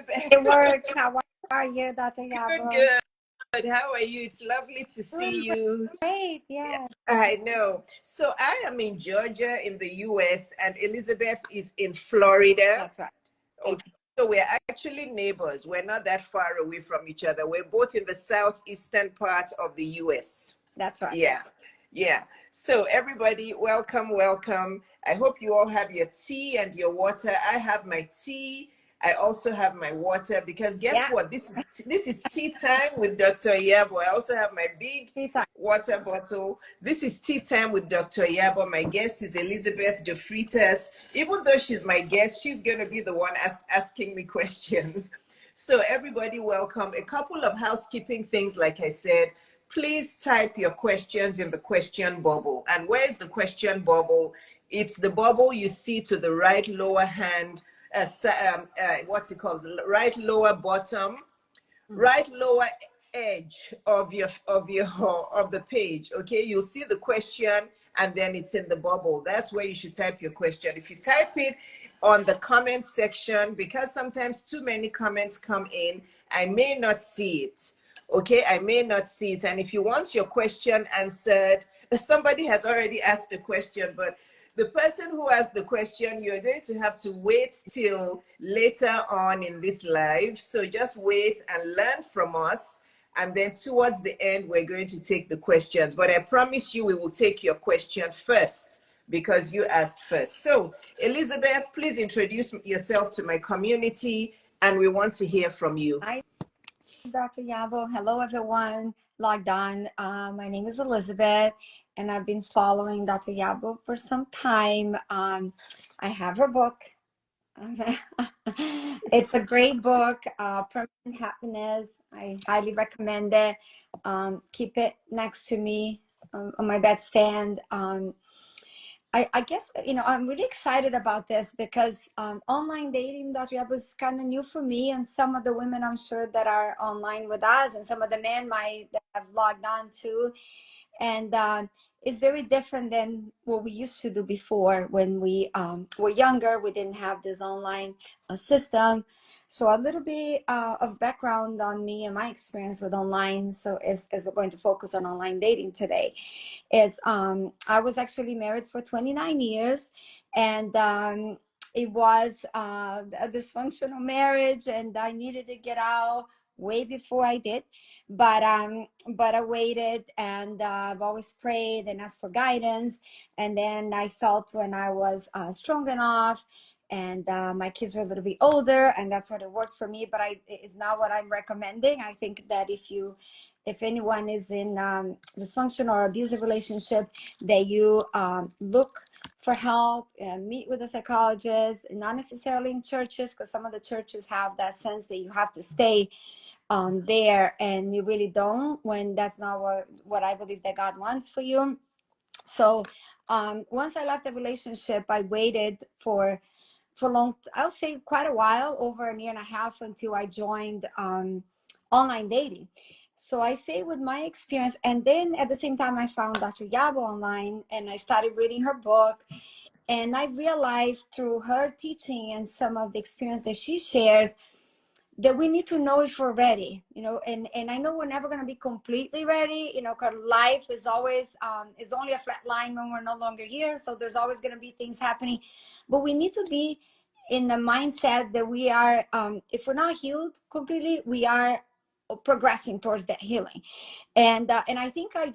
It worked. How are you, Dr. Good, Iyabo? good. How are you? It's lovely to see Doing you. great. Yeah, I know. So I am in Georgia in the US, and Elizabeth is in Florida. that's right. Okay. So we're actually neighbors. We're not that far away from each other. We're both in the southeastern part of the US. That's right. Yeah. Yeah. So everybody, welcome, welcome. I hope you all have your tea and your water. I have my tea. I also have my water because guess Yeah. what? This is tea time with Dr. Iyabo. I also have my big Tea time. water bottle. This is tea time with Dr. Iyabo. My guest is Elizabeth De Freitas. Even though she's my guest, she's going to be the one asking me questions. So everybody, welcome. A couple of housekeeping things, like I said. Please type your questions in the question bubble. And where's the question bubble? It's the bubble you see to the right lower hand, what's it called? The right lower bottom, right lower edge of the page. Okay, you'll see the question, and then it's in the bubble. That's where you should type your question. If you type it on the comment section, because sometimes too many comments come in, I may not see it. Okay, I may not see it. And if you want your question answered, somebody has already asked the question, but the person who asked the question, you're going to have to wait till later on in this live. So just wait and learn from us. And then towards the end, we're going to take the questions. But I promise you, we will take your question first because you asked first. So Elizabeth, please introduce yourself to my community, and we want to hear from you. Hi, Dr. Iyabo. Hello, everyone logged on. My name is Elizabeth, and I've been following Dr. Iyabo for some time. I have her book. It's a great book, Permanent Happiness. I highly recommend it. Keep it next to me on my bedstand. I guess, I'm really excited about this because online dating, Dr. Iyabo, is kind of new for me, and some of the women I'm sure that are online with us, and some of the men that have logged on too. And it's very different than what we used to do before when we were younger. We didn't have this online system. So a little bit of background on me and my experience with online. So as we're going to focus on online dating today, is I was actually married for 29 years, and it was a dysfunctional marriage, and I needed to get out way before I did, but I waited, and I've always prayed and asked for guidance, and then I felt when I was strong enough, and my kids were a little bit older, and that's what it worked for me. But it's not what I'm recommending. I think that if anyone is in dysfunctional or abusive relationship, that you look for help and meet with a psychologist, not necessarily in churches, because some of the churches have that sense that you have to stay there, and you really don't, when that's not what I believe that God wants for you. So once I left the relationship, I waited for long, I'll say quite a while, over a year and a half, until I joined online dating. So I say with my experience, and then at the same time I found Dr. Iyabo online, and I started reading her book, and I realized through her teaching and some of the experience that she shares that we need to know if we're ready, and I know we're never going to be completely ready, because life is always is only a flat line when we're no longer here. So there's always going to be things happening, but we need to be in the mindset that we are, if we're not healed completely, we are progressing towards that healing. And I think I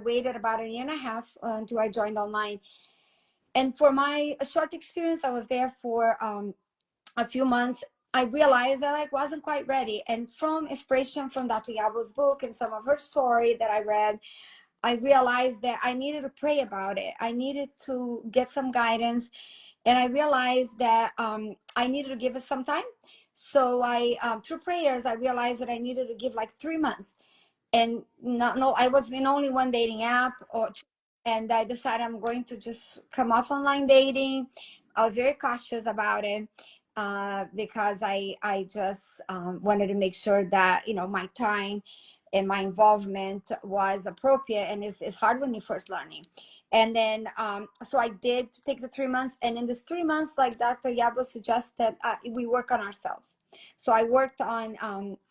waited about a year and a half until I joined online. And for my short experience, I was there for a few months. I realized that I wasn't quite ready. And from inspiration from Dr. Iyabo's book and some of her story that I read, I realized that I needed to pray about it. I needed to get some guidance. And I realized that I needed to give it some time. So through prayers, I realized that I needed to give like 3 months. And I was in only one dating app, and I decided I'm going to just come off online dating. I was very cautious about it because I just wanted to make sure that, my time and my involvement was appropriate. And it's hard when you're first learning. And then so I did take the 3 months, and in this 3 months, like Dr. Iyabo suggested, we work on ourselves. So I worked on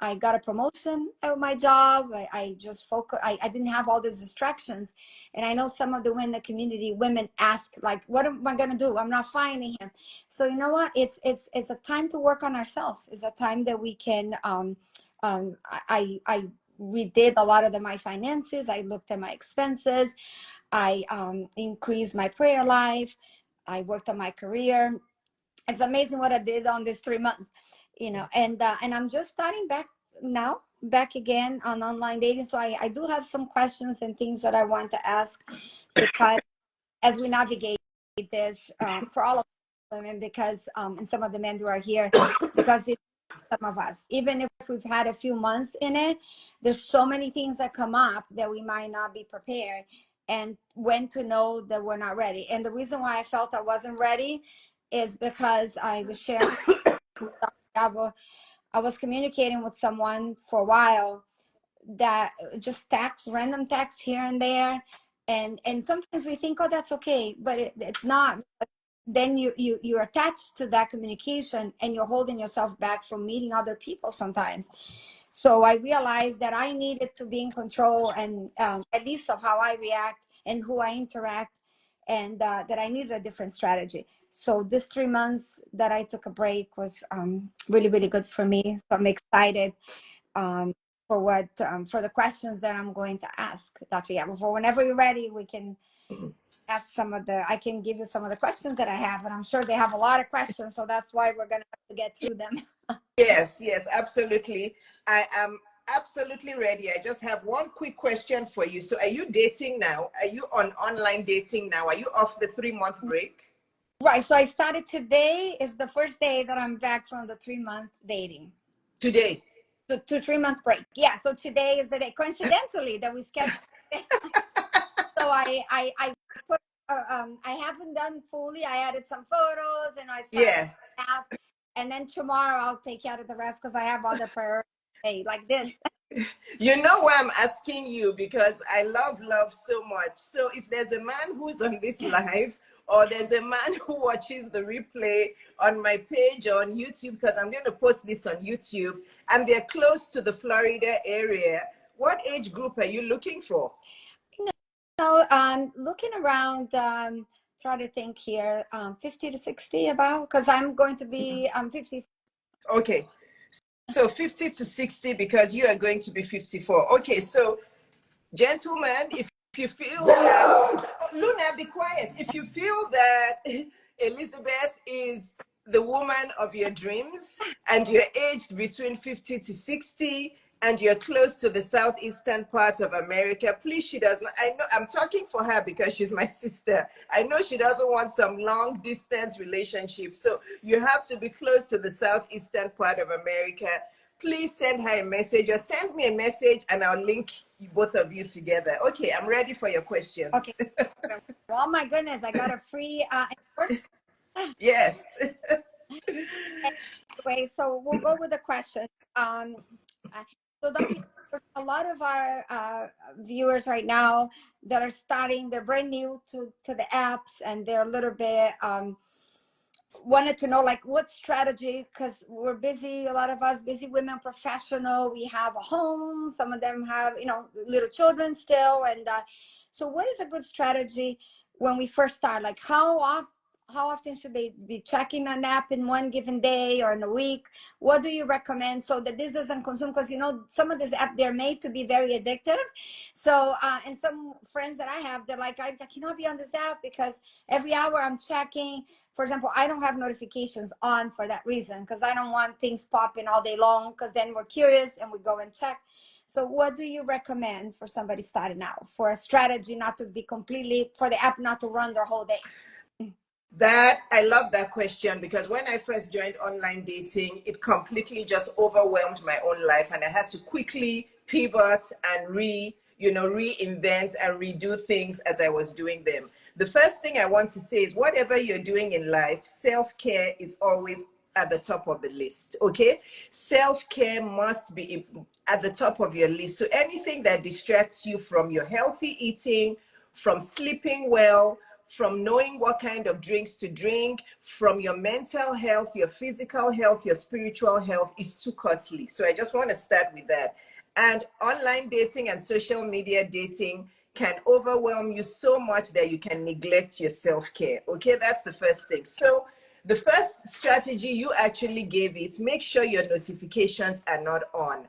I got a promotion at my job. I just focus. I didn't have all these distractions. And I know some of the women in the community, women ask, like, what am I gonna do? I'm not finding him. So you know what, it's a time to work on ourselves. It's a time that we can I redid a lot of my finances. I looked at my expenses. I increased my prayer life. I worked on my career. It's amazing what I did on these 3 months, you know. And I'm just starting back now, back again on online dating. So I do have some questions and things that I want to ask, because as we navigate this, for all of women, because and some of the men who are here, because it's some of us, even if we've had a few months in it, there's so many things that come up that we might not be prepared, and when to know that we're not ready. And the reason why I felt I wasn't ready is because I was sharing I was communicating with someone for a while, that just text, random text here and there, and sometimes we think, oh, that's okay, but it's not. Then you're attached to that communication, and you're holding yourself back from meeting other people sometimes. So I realized that I needed to be in control, and at least of how I react and who I interact, and that I needed a different strategy. So this 3 months that I took a break was really, really good for me. So I'm excited for what for the questions that I'm going to ask Dr. Iyabo. For whenever you're ready, we can ask I can give you some of the questions that I have, and I'm sure they have a lot of questions, so that's why we're gonna have to get through them. Yes, yes, absolutely. I am absolutely ready. I just have one quick question for you. So are you dating now? Are you on online dating now? Are you off the 3-month break? Right. So I started today. Is the first day that I'm back from the 3-month dating. Today. So 3-month break. Yeah. So today is the day, coincidentally, that we scheduled. So I put I haven't done fully. I added some photos, and I started Yes. out, and then tomorrow I'll take care of the rest, because I have other priorities like this. You know why I'm asking you? Because I love love so much. So if there's a man who's on this live, or there's a man who watches the replay on my page on YouTube, because I'm going to post this on YouTube, and they're close to the Florida area, what age group are you looking for? So looking around, try to think here, 50 to 60 about, because I'm going to be 50. Okay. So 50 to 60, because you are going to be 54. Okay, so gentlemen, if you feel that, oh, Luna, be quiet. If you feel that Elizabeth is the woman of your dreams, and you're aged between 50 to 60, and you're close to the southeastern part of America, please, she does not, I know I'm talking for her because she's my sister. I know she doesn't want some long distance relationship. So you have to be close to the southeastern part of America. Please send her a message, or send me a message, and I'll link both of you together. Okay, I'm ready for your questions. Okay. Oh my goodness, I got a free course. Yes. Anyway, so we'll go with the question. So Dr. A lot of our viewers right now that are starting, they're brand new to the apps, and they're a little bit wanted to know, like, what strategy, because we're busy, a lot of us busy women, professional, we have a home, some of them have, you know, little children still, and so what is a good strategy when we first start? Like, how often should they be checking an app in one given day or in a week? What do you recommend so that this doesn't consume? Because, you know, some of these apps, they're made to be very addictive. So and some friends that I have, they're like, I cannot be on this app because every hour I'm checking. For example, I don't have notifications on for that reason, because I don't want things popping all day long, because then we're curious and we go and check. So what do you recommend for somebody starting out, for a strategy not to be completely, for the app not to run their whole day? That, I love that question, because when I first joined online dating, it completely just overwhelmed my own life, and I had to quickly pivot and reinvent and redo things as I was doing them. The first thing I want to say is, whatever you're doing in life, self-care is always at the top of the list, okay? Self-care must be at the top of your list. So anything that distracts you from your healthy eating, from sleeping well, from knowing what kind of drinks to drink, from your mental health, your physical health, your spiritual health is too costly. So I just want to start with that. And online dating and social media dating can overwhelm you so much that you can neglect your self-care. Okay, that's the first thing. So the first strategy you actually gave it, make sure your notifications are not on.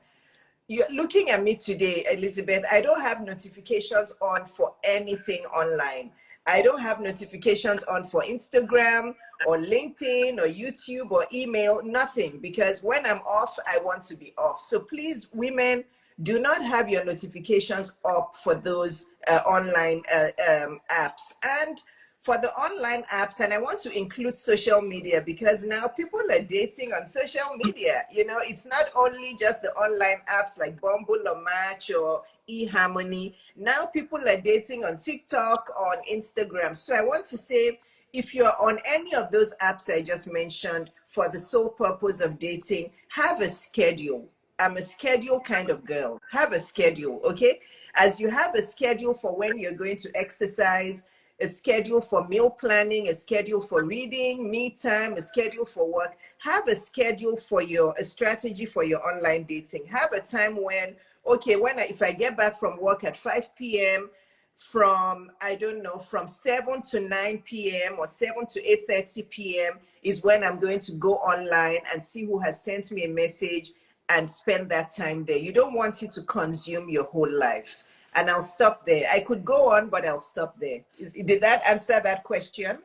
You're looking at me today, Elizabeth. I don't have notifications on for anything online. I don't have notifications on for Instagram or LinkedIn or YouTube or email, nothing, because when I'm off, I want to be off. So please, women, do not have your notifications up for those online apps. And for the online apps, and I want to include social media, because now people are dating on social media. You know, it's not only just the online apps like Bumble or Match or eHarmony. Now people are dating on TikTok, on Instagram. So I want to say, if you're on any of those apps I just mentioned for the sole purpose of dating, have a schedule. I'm a schedule kind of girl. Have a schedule, okay? As you have a schedule for when you're going to exercise, a schedule for meal planning, a schedule for reading, me time, a schedule for work. Have a schedule for a strategy for your online dating. Have a time when, okay, if I get back from work at 5 p.m., from, I don't know, from 7 to 9 p.m. or 7 to 8:30 p.m. is when I'm going to go online and see who has sent me a message and spend that time there. You don't want it to consume your whole life. And I'll stop there. I could go on, but I'll stop there. Did that answer that question?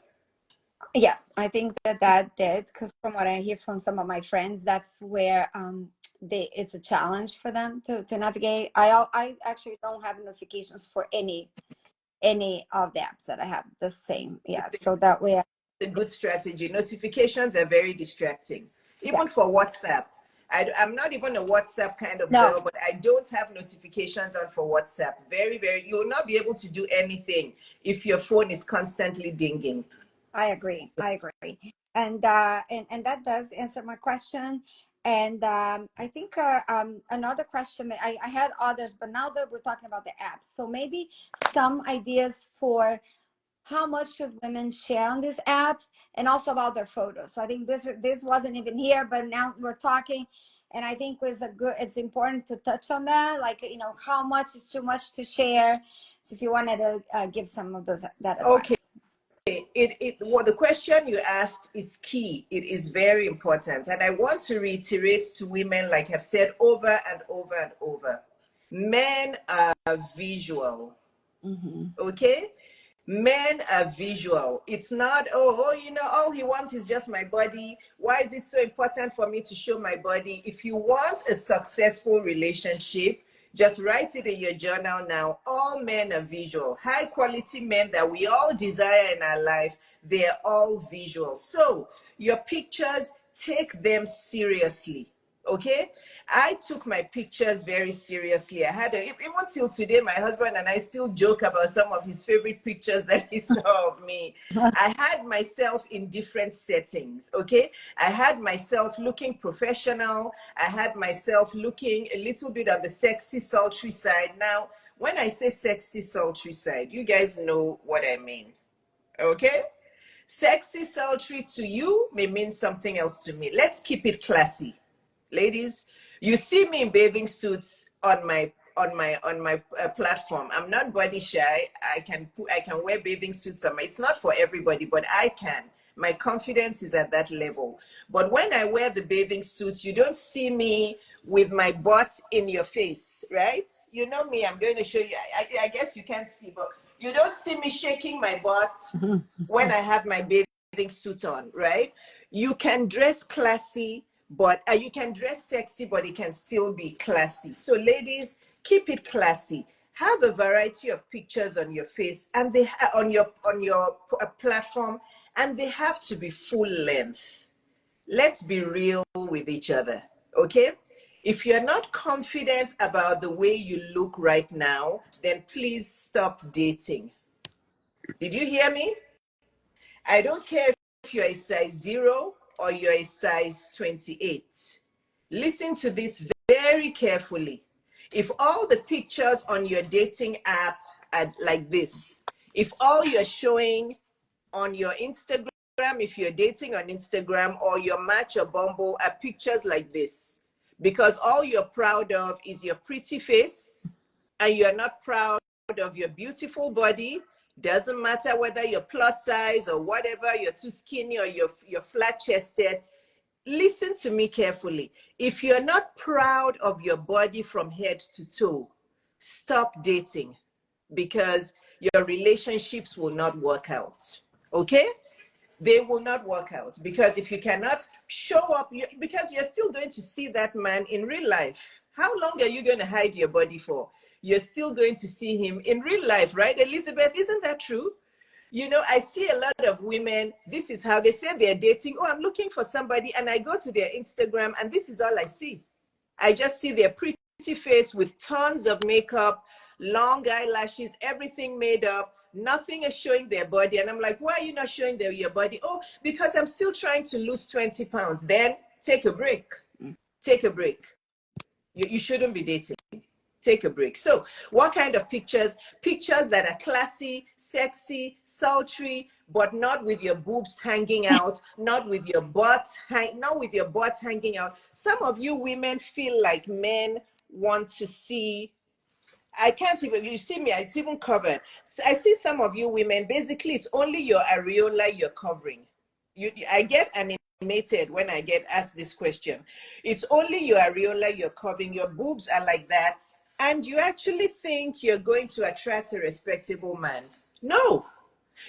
Yes, I think that did, because from what I hear from some of my friends, that's where it's a challenge for them to navigate. I actually don't have notifications for any of the apps that I have the same. Yeah, so that way. A good strategy. Notifications are very distracting, Yeah. even for WhatsApp. I'm not even a WhatsApp kind of No, girl, but I don't have notifications on for WhatsApp. You'll not be able to do anything if your phone is constantly dinging. I agree. And that does answer my question. And I think another question, I had others, but now that we're talking about the apps, so maybe some ideas for how much should women share on these apps, and also about their photos. So I think this wasn't even here, but now we're talking, and I think it's important to touch on that, like, how much is too much to share. So if you wanted to give some of that advice. Okay. What the question you asked is key. It is very important. And I want to reiterate to women, like I've said over and over and over, men are visual. Mm-hmm. Okay? Men are visual. It's not, all he wants is just my body. Why is it so important for me to show my body? If you want a successful relationship, just write it in your journal now. All men are visual. High quality men that we all desire in our life, they're all visual. So your pictures, take them seriously. Okay, I took my pictures very seriously. Even till today, my husband and I still joke about some of his favorite pictures that he saw of me. I had myself in different settings. Okay, I had myself looking professional. I had myself looking a little bit on the sexy, sultry side. Now, when I say sexy, sultry side, you guys know what I mean. Okay, sexy, sultry to you may mean something else to me. Let's keep it classy. Ladies, you see me in bathing suits on my platform. I'm not body shy. I can wear bathing suits on my. It's not for everybody, but I can. My confidence is at that level. But when I wear the bathing suits, you don't see me with my butt in your face, right? You know me. I'm going to show you. I guess you can't see, but you don't see me shaking my butt when I have my bathing suit on, right? You can dress classy, but you can dress sexy, but it can still be classy. So ladies, keep it classy. Have a variety of pictures on your face and they on your platform, and they have to be full length. Let's be real with each other, okay? If you're not confident about the way you look right now, then please stop dating. Did you hear me? I don't care if you're a size 0 or you're a size 28. Listen to this very carefully. If all the pictures on your dating app are like this, if all you're showing on your Instagram, if you're dating on Instagram, or your Match or Bumble are pictures like this, because all you're proud of is your pretty face and you're not proud of your beautiful body, doesn't matter whether you're plus size or whatever, you're too skinny or you're flat chested. Listen to me carefully. If you're not proud of your body from head to toe, stop dating, because your relationships will not work out. Okay? They will not work out, because if you cannot show up, because you're still going to see that man in real life. How long are you going to hide your body for? You're still going to see him in real life, right, Elizabeth? Isn't that true? You know, I see a lot of women, this is how they say they're dating. Oh, I'm looking for somebody, and I go to their Instagram, and this is all I see. I just see their pretty face with tons of makeup, long eyelashes, everything made up. Nothing is showing their body. And I'm like, why are you not showing your body? Oh, because I'm still trying to lose 20 pounds. Then take a break. Take a break. You shouldn't be dating. Take a break. So what kind of pictures? Pictures that are classy, sexy, sultry, but not with your boobs hanging out, not with your butts hanging out. Some of you women feel like men want to see. I can't even, you see me, it's even covered. So I see some of you women, basically it's only your areola you're covering. I get animated when I get asked this question. It's only your areola you're covering, your boobs are like that, and you actually think you're going to attract a respectable man. No,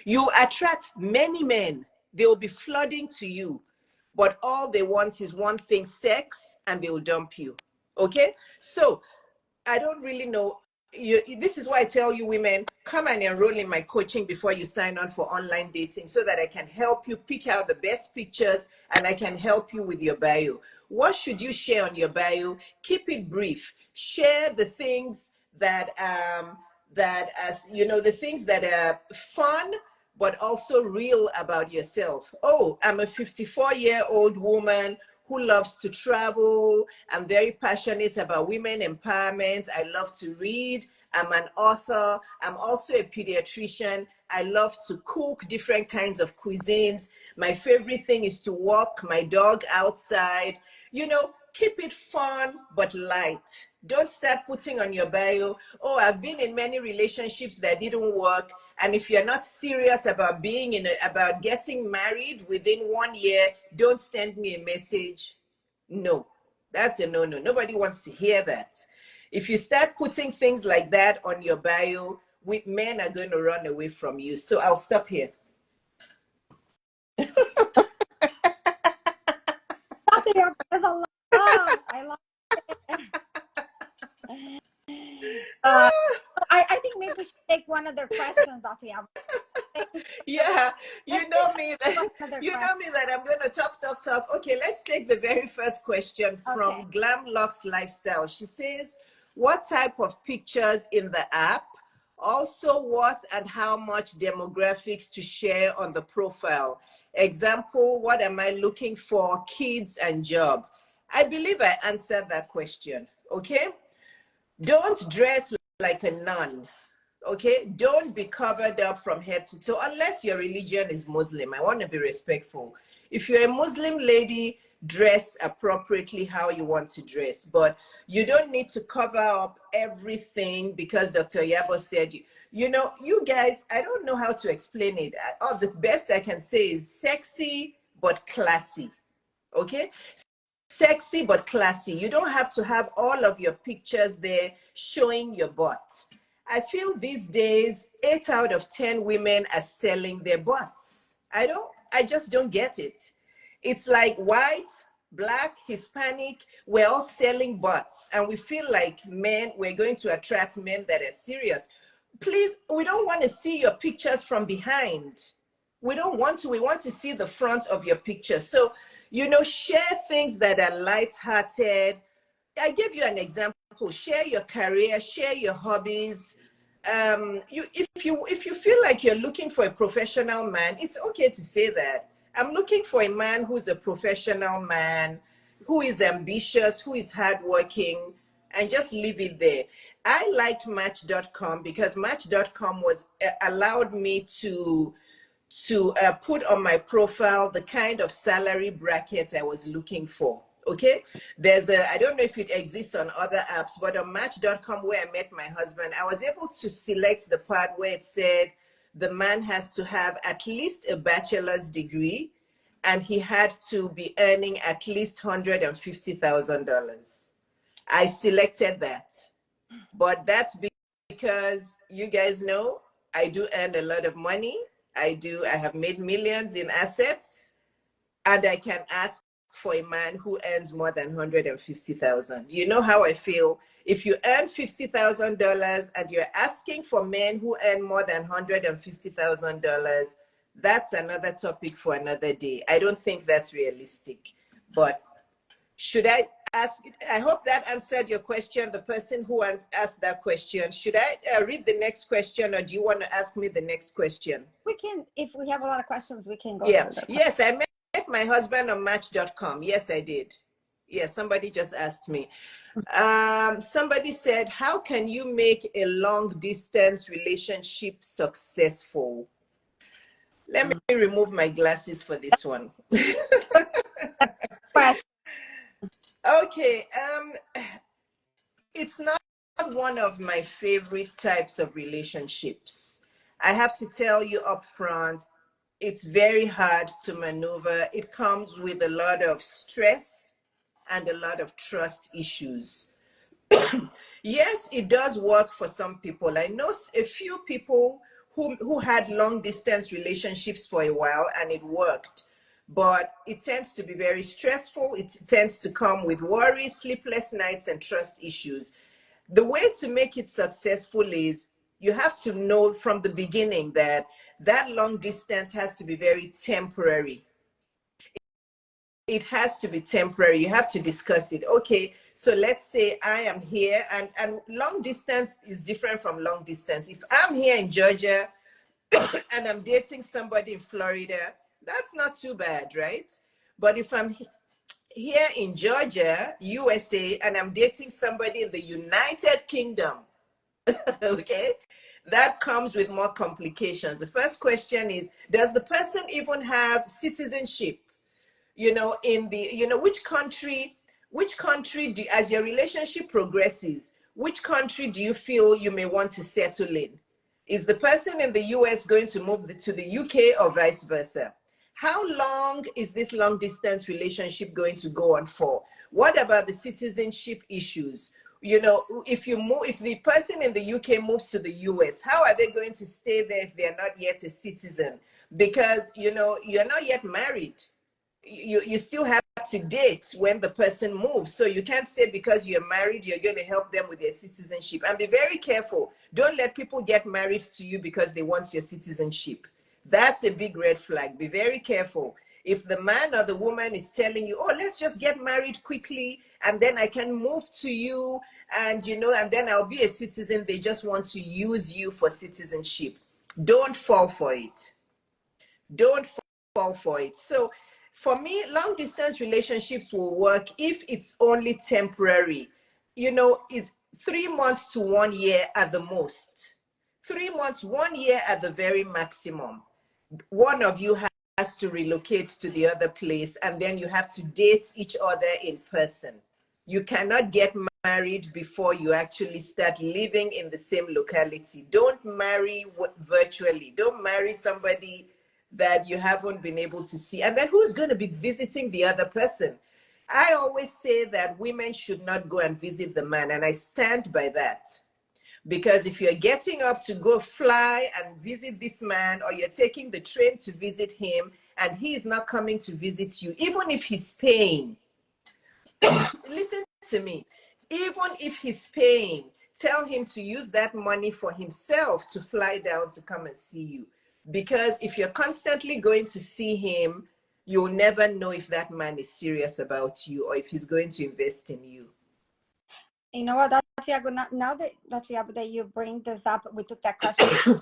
you attract many men. They'll be flooding to you, but all they want is one thing, sex, and they'll dump you. Okay? So I don't really know. This is why I tell you women, come and enroll in my coaching before you sign on for online dating, so that I can help you pick out the best pictures and I can help you with your bio. What should you share on your bio? Keep it brief. Share the things that the things that are fun but also real about yourself. Oh, I'm a 54-year-old woman who loves to travel. I'm very passionate about women empowerment. I love to read. I'm an author. I'm also a pediatrician. I love to cook different kinds of cuisines. My favorite thing is to walk my dog outside. You know, keep it fun but light. Don't start putting on your bio, oh, I've been in many relationships that didn't work. And if you're not serious about about getting married within 1 year, don't send me a message. No, that's a no-no. Nobody wants to hear that. If you start putting things like that on your bio, men are going to run away from you. So I'll stop here. There's a lot. I love it. I think maybe we should take one of their questions, Dr. Iyabo. Yeah, you know me that I'm going to talk. Okay, let's take the very first question from Glamlux Lifestyle. She says, what type of pictures in the app? Also, what and how much demographics to share on the profile? Example, what am I looking for? Kids and job. I believe I answered that question. Okay, don't dress like a nun. Okay, don't be covered up from head to toe unless your religion is Muslim. I want to be respectful. If you're a Muslim lady, dress appropriately how you want to dress, but you don't need to cover up everything, because Dr. Iyabo said, you know, you guys, I don't know how to explain it. The best I can say is sexy but classy. Okay, sexy but classy. You don't have to have all of your pictures there showing your butt. I feel these days 8 out of 10 women are selling their butts. I just don't get it. It's like white, black, Hispanic, we're all selling butts, and we feel like we're going to attract men that are serious. Please, we don't want to see your pictures from behind. We don't want to. We want to see the front of your picture. So, you know, share things that are light-hearted. I give you an example. Share your career, share your hobbies. If you feel like you're looking for a professional man, it's okay to say that. I'm looking for a man who's a professional man, who is ambitious, who is hardworking, and just leave it there. I liked Match.com because Match.com was allowed me to put on my profile the kind of salary bracket I was looking for. Okay, I don't know if it exists on other apps, but on Match.com, where I met my husband, I was able to select the part where it said the man has to have at least a bachelor's degree and he had to be earning at least $150,000. I selected that, but that's because you guys know I do earn a lot of money. I have made millions in assets, and I can ask for a man who earns more than 150,000. You know how I feel? If you earn $50,000 and you're asking for men who earn more than $150,000, that's another topic for another day. I don't think that's realistic. But should I ask? I hope that answered your question, the person who asked that question. Should I read the next question, or do you want to ask me the next question? We can, if we have a lot of questions, we can go Yeah. through them. Yes, I met my husband on Match.com. Yes, I did. Yes, somebody just asked me. Somebody said, how can you make a long distance relationship successful? Let me remove my glasses for this one. Question. Okay. It's not one of my favorite types of relationships. I have to tell you up front, it's very hard to maneuver. It comes with a lot of stress and a lot of trust issues. Yes, it does work for some people. I know a few people who had long distance relationships for a while and it worked, but it tends to be very stressful. It tends to come with worries, sleepless nights, and trust issues. The way to make it successful is you have to know from the beginning that that long distance has to be very temporary. It has to be temporary. You have to discuss it. Okay, so let's say I am here, and long distance is different from long distance. If I'm here in Georgia and I'm dating somebody in Florida, that's not too bad, right? But if I'm here in Georgia, USA, and I'm dating somebody in the United Kingdom, okay, that comes with more complications. The first question is, does the person even have citizenship? Which country do, as your relationship progresses, which country do you feel you may want to settle in? Is the person in the US going to move to the UK or vice versa? How long is this long distance relationship going to go on for? What about the citizenship issues? If the person in the UK moves to the US, how are they going to stay there if they're not yet a citizen? Because you're not yet married. You still have to date when the person moves. So you can't say because you're married, you're going to help them with their citizenship. And be very careful. Don't let people get married to you because they want your citizenship. That's a big red flag. Be very careful. If the man or the woman is telling you, oh, let's just get married quickly and then I can move to you and then I'll be a citizen, they just want to use you for citizenship. Don't fall for it. Don't fall for it. So for me, long distance relationships will work if it's only temporary. Is 3 months to 1 year at the most. 3 months, 1 year at the very maximum. One of you has to relocate to the other place, and then you have to date each other in person. You cannot get married before you actually start living in the same locality. Don't marry virtually. Don't marry somebody that you haven't been able to see. And then who's going to be visiting the other person? I always say that women should not go and visit the man, and I stand by that. Because if you're getting up to go fly and visit this man, or you're taking the train to visit him, and he's not coming to visit you, even if he's paying, listen to me, even if he's paying, tell him to use that money for himself to fly down to come and see you. Because if you're constantly going to see him, you'll never know if that man is serious about you or if he's going to invest in you. You know what, Dr. Iyabo, now that Dr. Iyabo, that you bring this up, we took that question.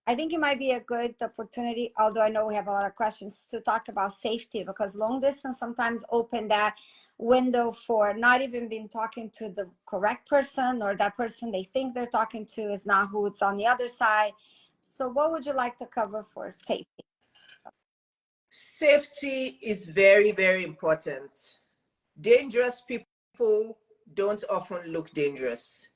I think it might be a good opportunity, although I know we have a lot of questions, to talk about safety, because long distance sometimes open that window for not even being talking to the correct person, or that person they think they're talking to is not who it's on the other side. So what would you like to cover for safety? Safety is very, very important. Dangerous people don't often look dangerous.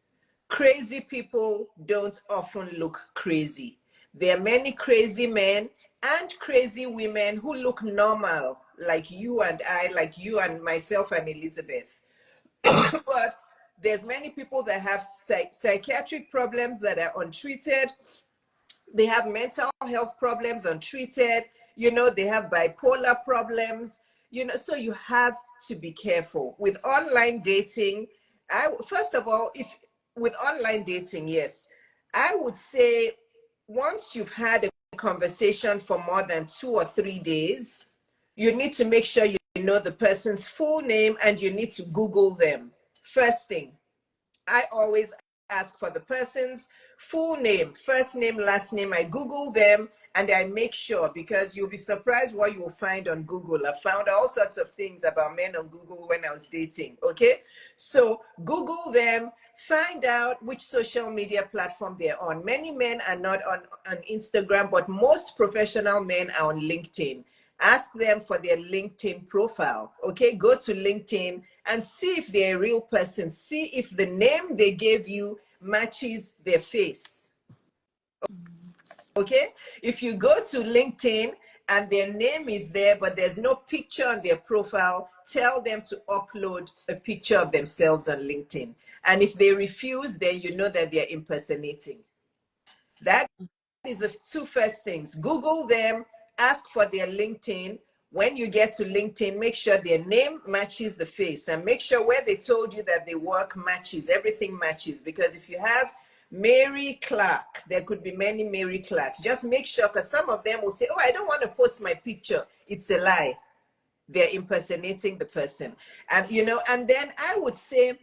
Crazy people don't often look crazy. There are many crazy men and crazy women who look normal, like you and I, like you and myself and Elizabeth. But there's many people that have psychiatric problems that are untreated. They have mental health problems untreated. They have bipolar problems. So you have to be careful with online dating. First of all, if with online dating, yes, I would say once you've had a conversation for more than 2 or 3 days, you need to make sure you know the person's full name, and you need to Google them. First thing, I always ask for the person's full name, first name, last name. I Google them and I make sure, because you'll be surprised what you will find on Google. I found all sorts of things about men on Google when I was dating. Okay. So Google them, find out which social media platform they're on. Many men are not on Instagram, but most professional men are on LinkedIn. Ask them for their LinkedIn profile. Okay, go to LinkedIn and see if they're a real person. See if the name they gave you matches their face. Okay, if you go to LinkedIn and their name is there, but there's no picture on their profile, tell them to upload a picture of themselves on LinkedIn. And if they refuse, then you know that they're impersonating. That is the two first things. Google them, ask for their LinkedIn. When you get to LinkedIn, make sure their name matches the face, and make sure where they told you that they work matches, everything matches. Because if you have Mary Clark, there could be many Mary Clarks. Just make sure, because some of them will say, oh, I don't want to post my picture. It's a lie. They're impersonating the person. And then I would say,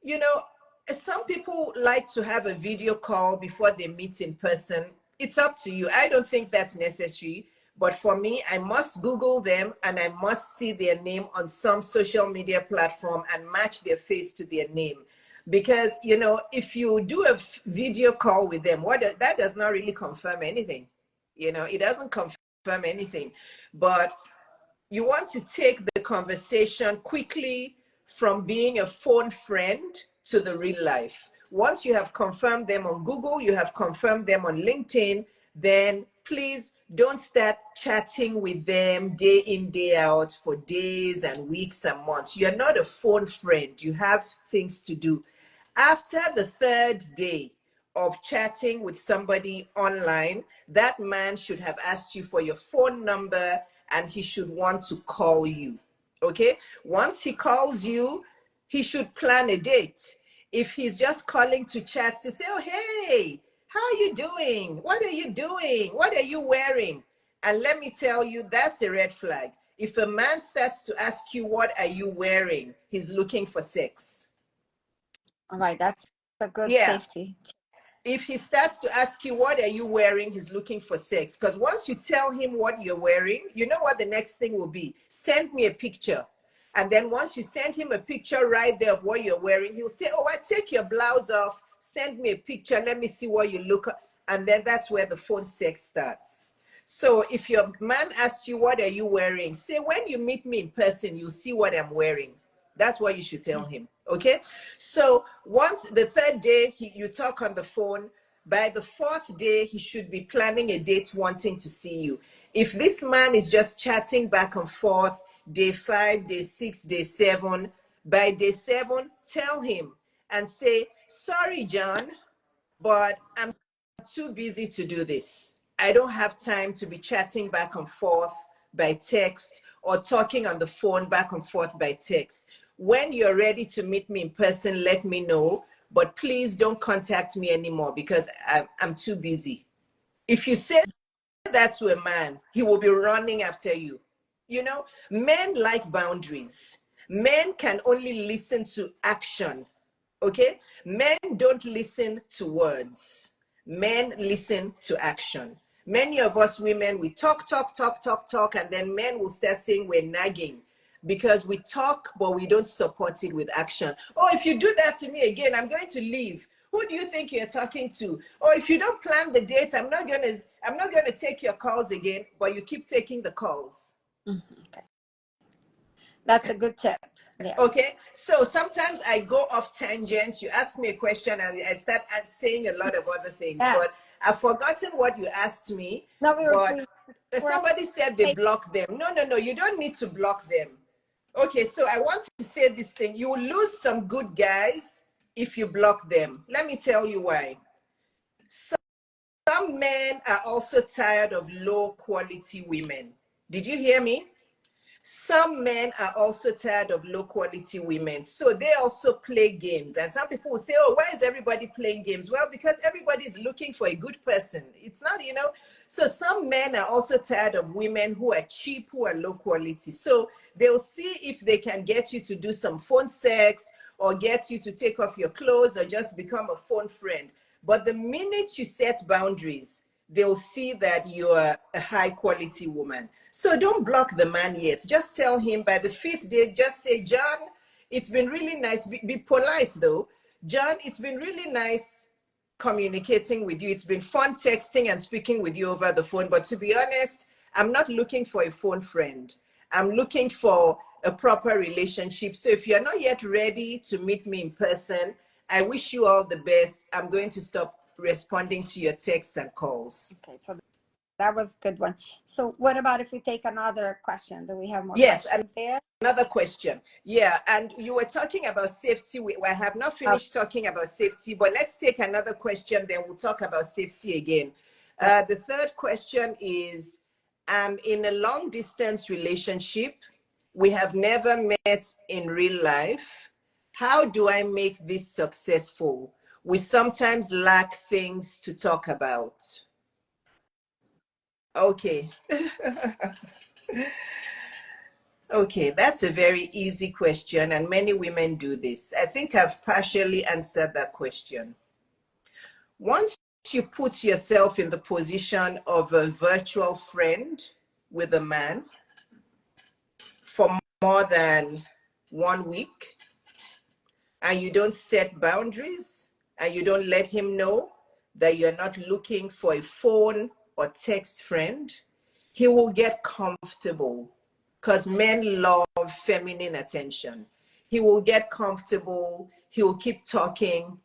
you know, some people like to have a video call before they meet in person. It's up to you. I don't think that's necessary. But for me, I must Google them and I must see their name on some social media platform and match their face to their name. Because, if you do a video call with them, that does not really confirm anything. It doesn't confirm anything. But you want to take the conversation quickly from being a phone friend to the real life. Once you have confirmed them on Google, you have confirmed them on LinkedIn, then please don't start chatting with them day in, day out for days and weeks and months. You're not a phone friend. You have things to do. After the third day of chatting with somebody online, that man should have asked you for your phone number and he should want to call you. Okay? Once he calls you, he should plan a date. If he's just calling to chat to say, oh, hey, how are you doing? What are you doing? What are you wearing? And let me tell you, that's a red flag. If a man starts to ask you, what are you wearing? He's looking for sex. All right, that's a good Yeah. safety. If he starts to ask you, what are you wearing? He's looking for sex. Because once you tell him what you're wearing, you know what the next thing will be? Send me a picture. And then once you send him a picture right there of what you're wearing, he'll say, oh, I take your blouse off. Send me a picture. Let me see what you look at. And then that's where the phone sex starts. So if your man asks you, what are you wearing? Say, when you meet me in person, you'll see what I'm wearing. That's what you should tell him. Okay. So once the third day you talk on the phone, by the fourth day, he should be planning a date wanting to see you. If this man is just chatting back and forth, day 5, day 6, day 7, by day 7, tell him and say, sorry, John, but I'm too busy to do this. I don't have time to be chatting back and forth by text or talking on the phone back and forth by text. When you're ready to meet me in person, let me know. But please don't contact me anymore because I'm too busy. If you say that to a man, he will be running after you. Men like boundaries. Men can only listen to action. Okay? Men don't listen to words. Men listen to action. Many of us women, we talk, and then men will start saying we're nagging because we talk, but we don't support it with action. Oh, if you do that to me again, I'm going to leave. Who do you think you're talking to? Or if you don't plan the date, I'm not gonna take your calls again, but you keep taking the calls. Okay. That's a good tip. Yeah. Okay, so sometimes I go off tangents. You ask me a question and I start saying a lot of other things, Yeah. but I've forgotten what you asked me. No, But we're somebody said they block them. No, you don't need to block them. Okay, so I want to say this thing. You will lose some good guys if you block them. Let me tell you why. Some men are also tired of low quality women. Did you hear me? Some men are also tired of low quality women. So they also play games. And some people will say, oh, why is everybody playing games? Well, because everybody is looking for a good person. It's not, So some men are also tired of women who are cheap, who are low quality. So they'll see if they can get you to do some phone sex or get you to take off your clothes or just become a phone friend. But the minute you set boundaries, they'll see that you're a high quality woman. So don't block the man yet. Just tell him by the 5th day, just say, John, it's been really nice. Be polite though. John, it's been really nice communicating with you. It's been fun texting and speaking with you over the phone. But to be honest, I'm not looking for a phone friend. I'm looking for a proper relationship. So if you're not yet ready to meet me in person, I wish you all the best. I'm going to stop responding to your texts and calls. Okay, so that was a good one. So what about if we take another question? Do we have more Yes, questions there? another question. Yeah, and you were talking about safety. I have not finished talking about safety, but let's take another question, then we'll talk about safety again. The third question is, I'm in a long distance relationship. We have never met in real life. How do I make this successful? We sometimes lack things to talk about. Okay. Okay, that's a very easy question, and many women do this. I think I've partially answered that question. Once you put yourself in the position of a virtual friend with a man for more than 1 week, and you don't set boundaries, and you don't let him know that you're not looking for a phone or text friend, he will get comfortable because men love feminine attention. He will get comfortable. He will keep talking.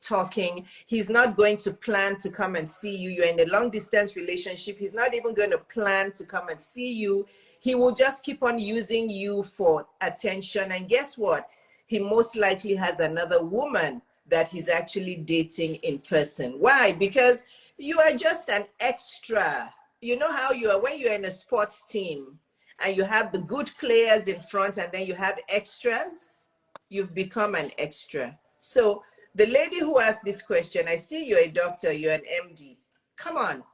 He's not going to plan to come and see you. You're in a long distance relationship. He's not even going to plan to come and see you. He will just keep on using you for attention. And guess what? He most likely has another woman that he's actually dating in person. Why? Because you are just an extra. You know how you are when you're in a sports team and you have the good players in front and then you have extras? You've become an extra. So the lady who asked this question, I see you're a doctor, you're an MD. Come on.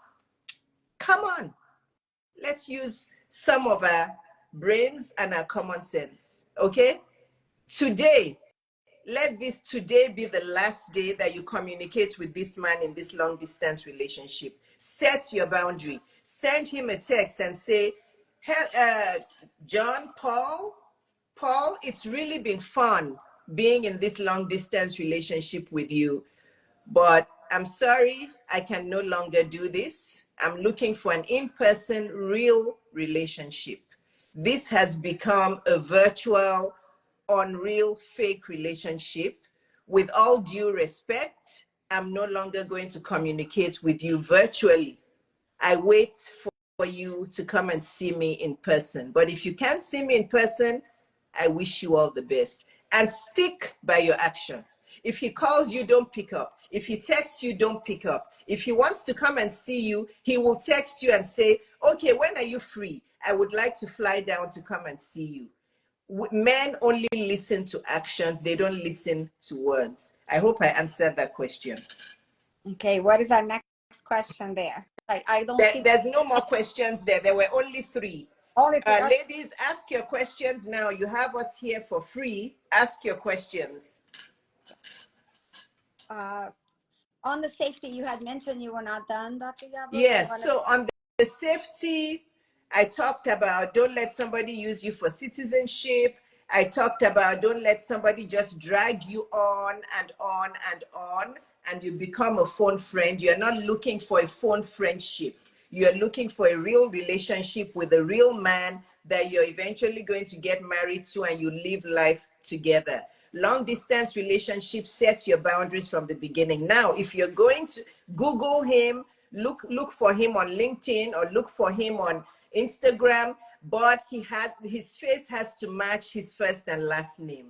Let's use some of our brains and our common sense, okay? Today, let this today be the last day that you communicate with this man in this long distance relationship. Set your boundary. Send him a text and say, hey, John, Paul, it's really been fun being in this long distance relationship with you, but I'm sorry, I can no longer do this. I'm looking for an in-person, real relationship. This has become a virtual, unreal, fake relationship. With all due respect, I'm no longer going to communicate with you virtually. I wait for you to come and see me in person. But if you can't see me in person, I wish you all the best. And stick by your action. If he calls you, don't pick up. If he texts you, don't pick up. If he wants to come and see you, he will text you and say, okay, when are you free? I would like to fly down to come and see you. Men only listen to actions. They don't listen to words. I hope I answered that question. Okay, what is our next question there? I don't see. There's no more questions there. There were only 3. Only 3. Ladies, ask your questions now. You have us here for free. Ask your questions. on the safety, you had mentioned you were not done, Dr. Iyabo. You Yes, want so on the safety, I talked about don't let somebody use you for citizenship. I talked about don't let somebody just drag you on and on and on, and you become a phone friend. You're not looking for a phone friendship. You're looking for a real relationship with a real man that you're eventually going to get married to, and you live life together. Long distance relationship sets your boundaries from the beginning. Now, if you're going to Google him, look for him on LinkedIn or look for him on Instagram, but his face has to match his first and last name.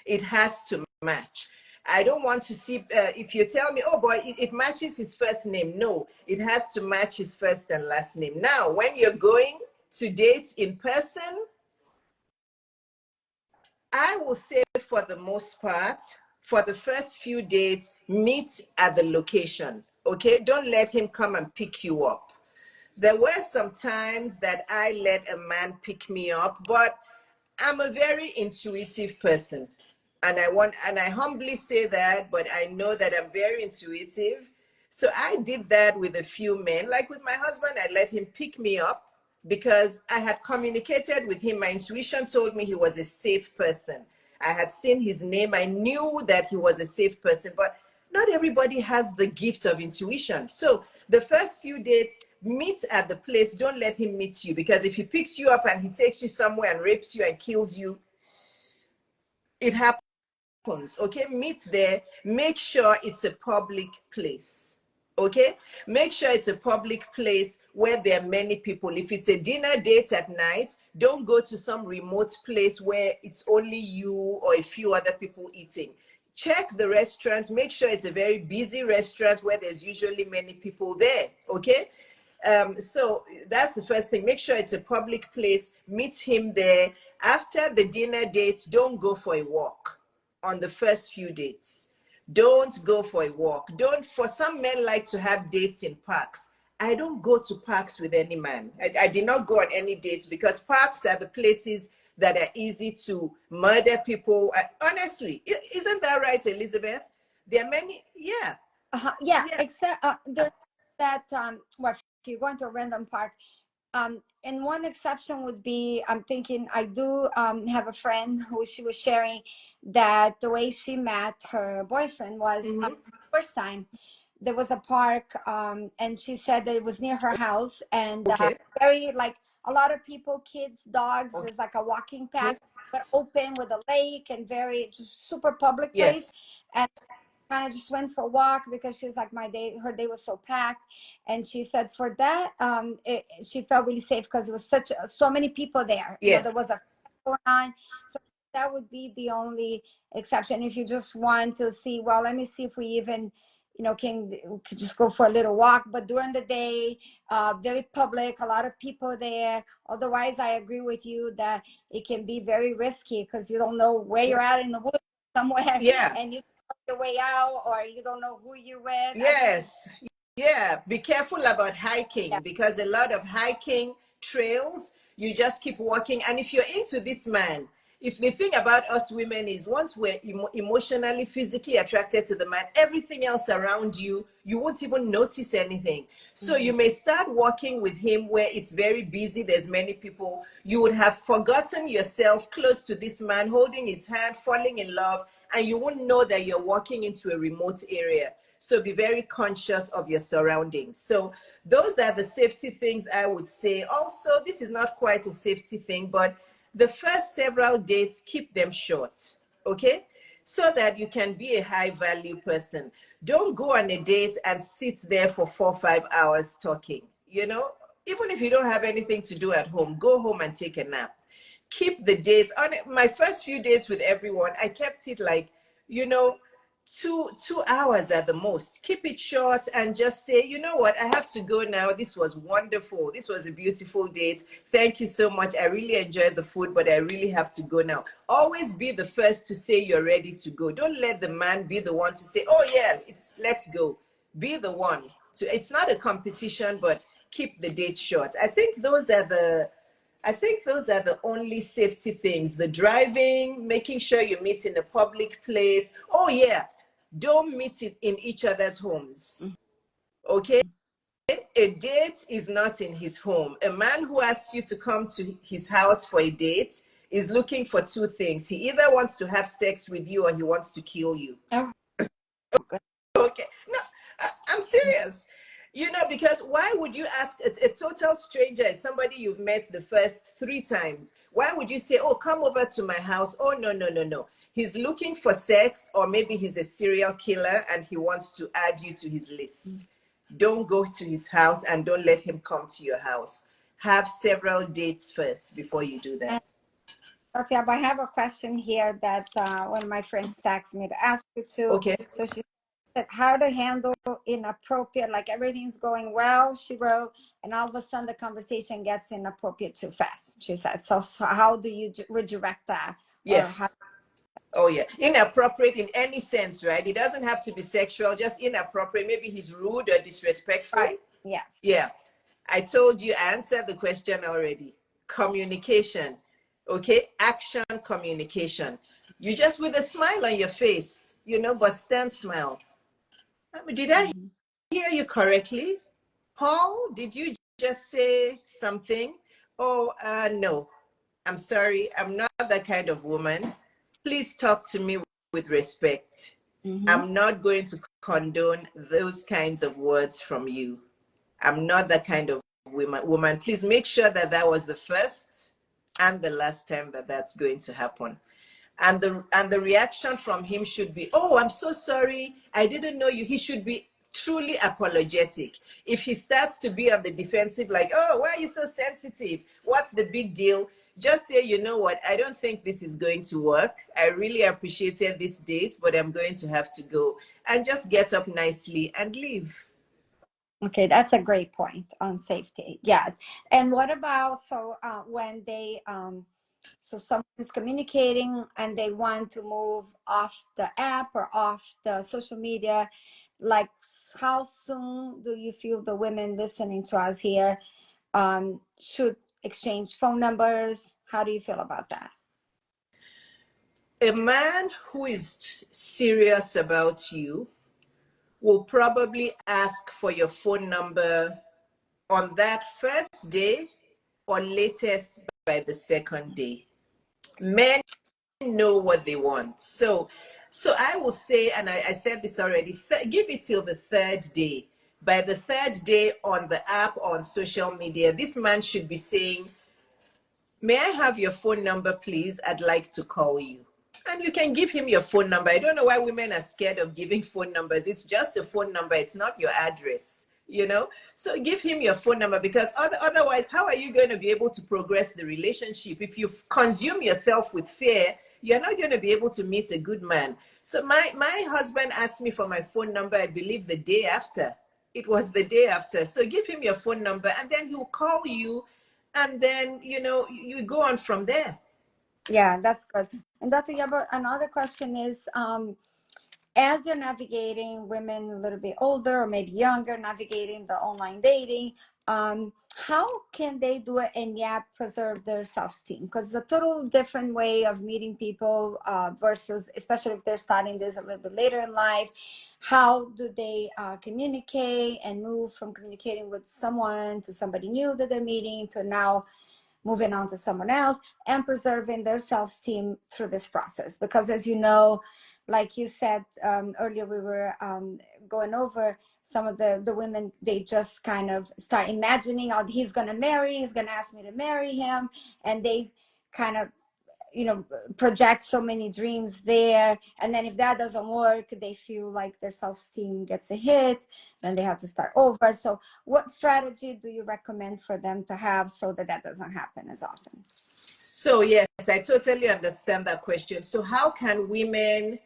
It has to match. I don't want to see, if you tell me, oh boy, it matches his first name. No, it has to match his first and last name. Now, when you're going to date in person, I will say for the most part, for the first few dates, meet at the location. Okay, don't let him come and pick you up. There were some times that I let a man pick me up, but I'm a very intuitive person. And I humbly say that, but I know that I'm very intuitive. So I did that with a few men. Like with my husband, I let him pick me up because I had communicated with him. My intuition told me he was a safe person. I had seen his name. I knew that he was a safe person, but not everybody has the gift of intuition. So the first few dates, meet at the place. Don't let him meet you, because if he picks you up and he takes you somewhere and rapes you and kills you, it happens. Okay, meet there. Make sure it's a public place. Okay, make sure it's a public place where there are many people. If it's a dinner date at night, don't go to some remote place where it's only you or a few other people eating. Check the restaurants. Make sure it's a very busy restaurant where there's usually many people there. Okay, so that's the first thing. Make sure it's a public place. Meet him there. After the dinner date, don't go for a walk on the first few dates. Don't go for a walk. Don't, for some men like to have dates in parks. I don't go to parks with any man. I did not go on any dates because parks are the places that are easy to murder people. Honestly, isn't that right, Elizabeth? There are many, yeah. Yeah, Yeah. except there's that, well, if you go into a random park, and one exception would be, I'm thinking, I do have a friend who she was sharing that the way she met her boyfriend was Mm-hmm. first time there was a park, and she said that it was near her house, and Okay. very like a lot of people, kids, dogs. Okay. There's like a walking path, but open with a lake and very just super public place. Yes. And kind of just went for a walk because she's like, her day was so packed. And she said for that, she felt really safe because there was so many people there. There was Yes. a going on. So that would be the only exception. If you just want to see, well, let me see if we even, could just go for a little walk. But during the day, very public, a lot of people there. Otherwise, I agree with you that it can be very risky because you don't know where you're at in the woods somewhere, Yeah. and you your way out, or you don't know who you're with. I mean, Yes. Yeah. Be careful about yeah. hiking, because a lot of hiking trails, you just keep walking. And if you're into this man, if the thing about us women is once we're emotionally, physically attracted to the man, everything else around you, you won't even notice anything. So Mhm. you may start walking with him where it's very busy, there's many people. You would have forgotten yourself close to this man, holding his hand, falling in love, and you won't know that you're walking into a remote area. So be very conscious of your surroundings. So those are the safety things I would say. Also, this is not quite a safety thing, but the first several dates, keep them short, okay? So that you can be a high value person. Don't go on a date and sit there for 4 or 5 hours talking. Even if you don't have anything to do at home, go home and take a nap. Keep the dates. On my first few dates with everyone, I kept it like, you know, 2 hours at the most. Keep it short and just say, you know what, I have to go now. This was wonderful. This was a beautiful date. Thank you so much. I really enjoyed the food, but I really have to go now. Always be the first to say you're ready to go. Don't let the man be the one to say, oh yeah, let's go. Be the one to, it's not a competition, but keep the date short. I think those are the only safety things. The driving, making sure you meet in a public place. Oh yeah, don't meet it in each other's homes. Okay? A date is not in his home. A man who asks you to come to his house for a date is looking for two things. He either wants to have sex with you or he wants to kill you. Oh, Okay. No, I'm serious. Because why would you ask a total stranger, somebody you've met the first 3 times? Why would you say, oh, come over to my house? Oh, no, no, no, no. He's looking for sex, or maybe he's a serial killer and he wants to add you to his list. Don't go to his house and don't let him come to your house. Have several dates first before you do that. Okay, but I have a question here that one of my friends texted me to ask you to. Okay. So she said how to handle inappropriate, like everything's going well, she wrote, and all of a sudden the conversation gets inappropriate too fast, she said. So how do you redirect that? Yes. Oh, yeah. Inappropriate in any sense, right? It doesn't have to be sexual, just inappropriate. Maybe he's rude or disrespectful. Right. Yes. Yeah. I told you, I answered the question already. Communication. Okay. Action communication. You just with a smile on your face, but stand smile. Did I hear you correctly? Paul, did you just say something? Oh, no. I'm sorry. I'm not that kind of woman. Please talk to me with respect. I'm not going to condone those kinds of words from you. I'm not that kind of woman. Please make sure that that was the first and the last time that that's going to happen. And the reaction from him should be, oh, I'm so sorry, I didn't know you. He should be truly apologetic. If he starts to be on the defensive, like, oh, why are you so sensitive? What's the big deal? Just say, you know what, I don't think this is going to work. I really appreciated this date, but I'm going to have to go. And just get up nicely and leave. Okay, that's a great point on safety. Yes. And what about, so when they so someone's communicating and they want to move off the app or off the social media, like how soon do you feel the women listening to us here should exchange phone numbers? How do you feel about that? A man who is serious about you will probably ask for your phone number on that first day or latest by the second day. Men know what they want. So I will say, and I said this already, give it till the third day. By the third day on the app, on social media, this man should be saying, may I have your phone number, please? I'd like to call you. And you can give him your phone number. I don't know why women are scared of giving phone numbers. It's just a phone number. It's not your address, So give him your phone number, because otherwise, how are you going to be able to progress the relationship? If you consume yourself with fear, you're not going to be able to meet a good man. So my husband asked me for my phone number, I believe the day after. It was the day after. So give him your phone number and then he'll call you. And then, you go on from there. Yeah, that's good. And Dr. Iyabo, another question is, as they're navigating, women a little bit older or maybe younger, navigating the online dating, how can they do it and yet preserve their self-esteem? Because it's a total different way of meeting people versus, especially if they're starting this a little bit later in life. How do they communicate and move from communicating with someone to somebody new that they're meeting to now moving on to someone else and preserving their self-esteem through this process? Because as you know, like you said earlier, we were going over some of the women, they just kind of start imagining, oh, he's going to ask me to marry him. And they kind of, project so many dreams there. And then if that doesn't work, they feel like their self-esteem gets a hit and they have to start over. So what strategy do you recommend for them to have so that that doesn't happen as often? So yes, I totally understand that question. So how can women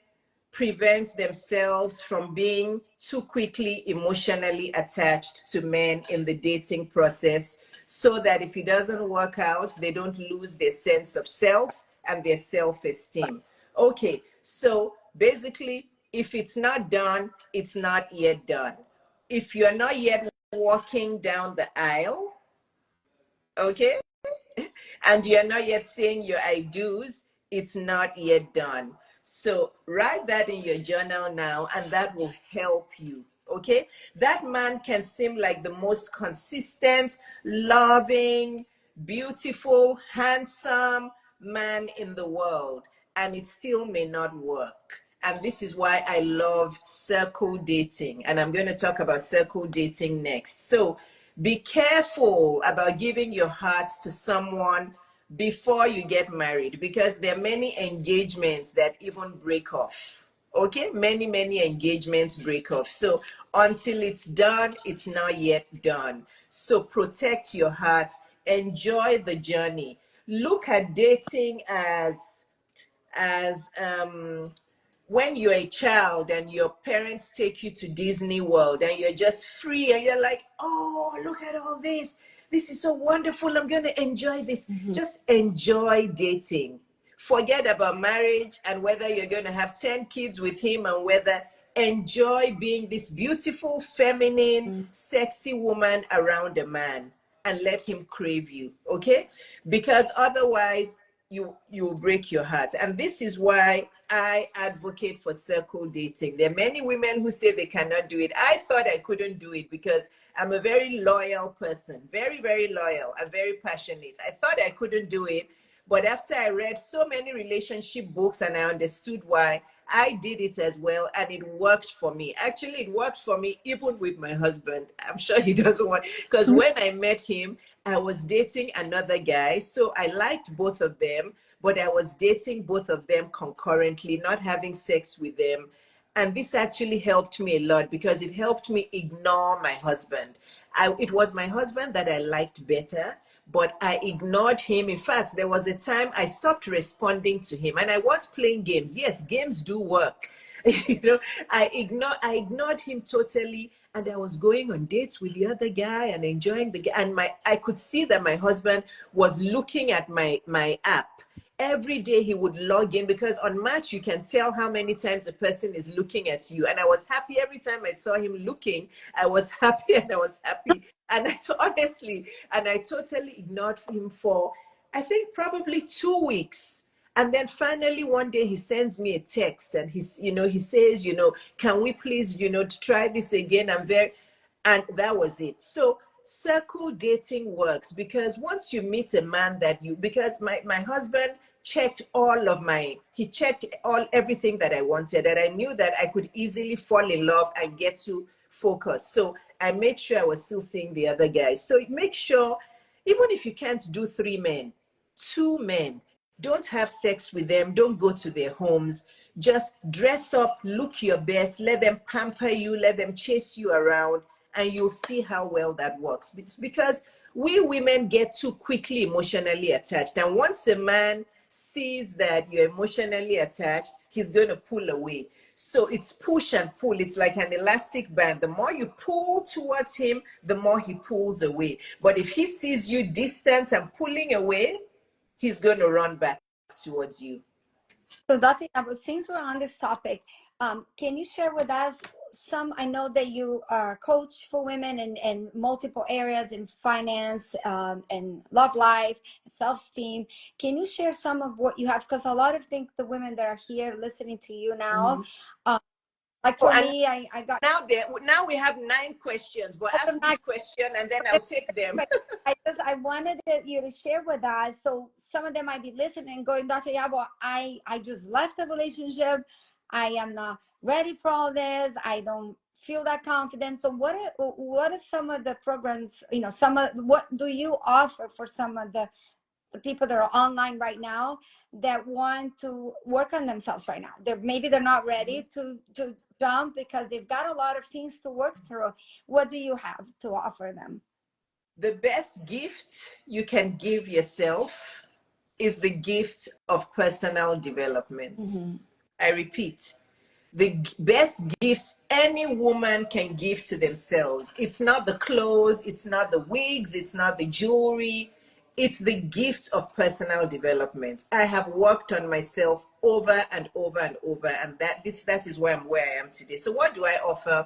prevent themselves from being too quickly emotionally attached to men in the dating process, so that if it doesn't work out, they don't lose their sense of self and their self-esteem? Okay, so basically, if it's not done, it's not yet done. If you're not yet walking down the aisle, okay, and you're not yet saying your I do's, it's not yet done. So write that in your journal now, and that will help you. Okay? That man can seem like the most consistent, loving, beautiful, handsome man in the world, and it still may not work. And this is why I love circle dating. And I'm going to talk about circle dating next. So be careful about giving your heart to someone before you get married, because there are many engagements that even break off. Okay, many engagements break off. So until it's done, it's not yet done. So protect your heart, enjoy the journey. Look at dating as when you're a child and your parents take you to Disney World and you're just free and you're like, oh, look at all this. This is so wonderful. I'm going to enjoy this. Just enjoy dating. Forget about marriage and whether you're going to have 10 kids with him, and whether, enjoy being this beautiful, feminine, sexy woman around a man, and let him crave you. Okay? Because otherwise, you'll break your heart. And this is why I advocate for circle dating. There are many women who say they cannot do it. I thought I couldn't do it because I'm a very loyal person, very loyal. I'm very passionate. I thought I couldn't do it, but after I read so many relationship books and I understood why, I did it as well, and it worked for me. Actually, it worked for me even with my husband. I'm sure he doesn't want, because when I met him, I was dating another guy. So I liked both of them, but I was dating both of them concurrently, not having sex with them. And this actually helped me a lot because it helped me ignore my husband. It was my husband that I liked better, but I ignored him. In fact, there was a time I stopped responding to him, and I was playing games. Yes, games do work. You know, I ignored him totally, and I was going on dates with the other guy and enjoying the guy. And I could see that my husband was looking at my app. Every day he would log in, because on Match you can tell how many times a person is looking at you. And I was happy every time I saw him looking. I was happy and I was happy. And honestly, and I totally ignored him for, I think, probably 2 weeks. And then finally one day he sends me a text and he says, can we please, to try this again? And that was it. So circle dating works, because once you meet a man because my husband checked he checked everything that I wanted, and I knew that I could easily fall in love and get to focus. So I made sure I was still seeing the other guys. So make sure, even if you can't do 3 men, 2 men, don't have sex with them, don't go to their homes, just dress up, look your best, let them pamper you, let them chase you around, and you'll see how well that works. It's because we women get too quickly emotionally attached, and once a man sees that you're emotionally attached, he's going to pull away. So it's push and pull. It's like an elastic band. The more you pull towards him, the more he pulls away. But if he sees you distant and pulling away, he's going to run back towards you. So, Dr. Iyabo, since we're on this topic, can you share with us I know that you are coach for women in multiple areas, in finance, and love life, self-esteem. Can you share some of what you have? Because a lot of the women that are here listening to you now, like for me, I got now we have 9 questions, but ask this question and then I'll take them. I wanted you to share with us, so some of them might be listening and going, Dr. Iyabo, I just left a relationship. I am not ready for all this. I don't feel that confident. So what are some of the programs, what do you offer for some of the people that are online right now that want to work on themselves right now? Maybe they're not ready to jump because they've got a lot of things to work through. What do you have to offer them? The best gift you can give yourself is the gift of personal development. I repeat, the best gift any woman can give to themselves, it's not the clothes, it's not the wigs, it's not the jewelry, it's the gift of personal development. I have worked on myself over and over and over, and that is why I'm where I am today. So what do I offer?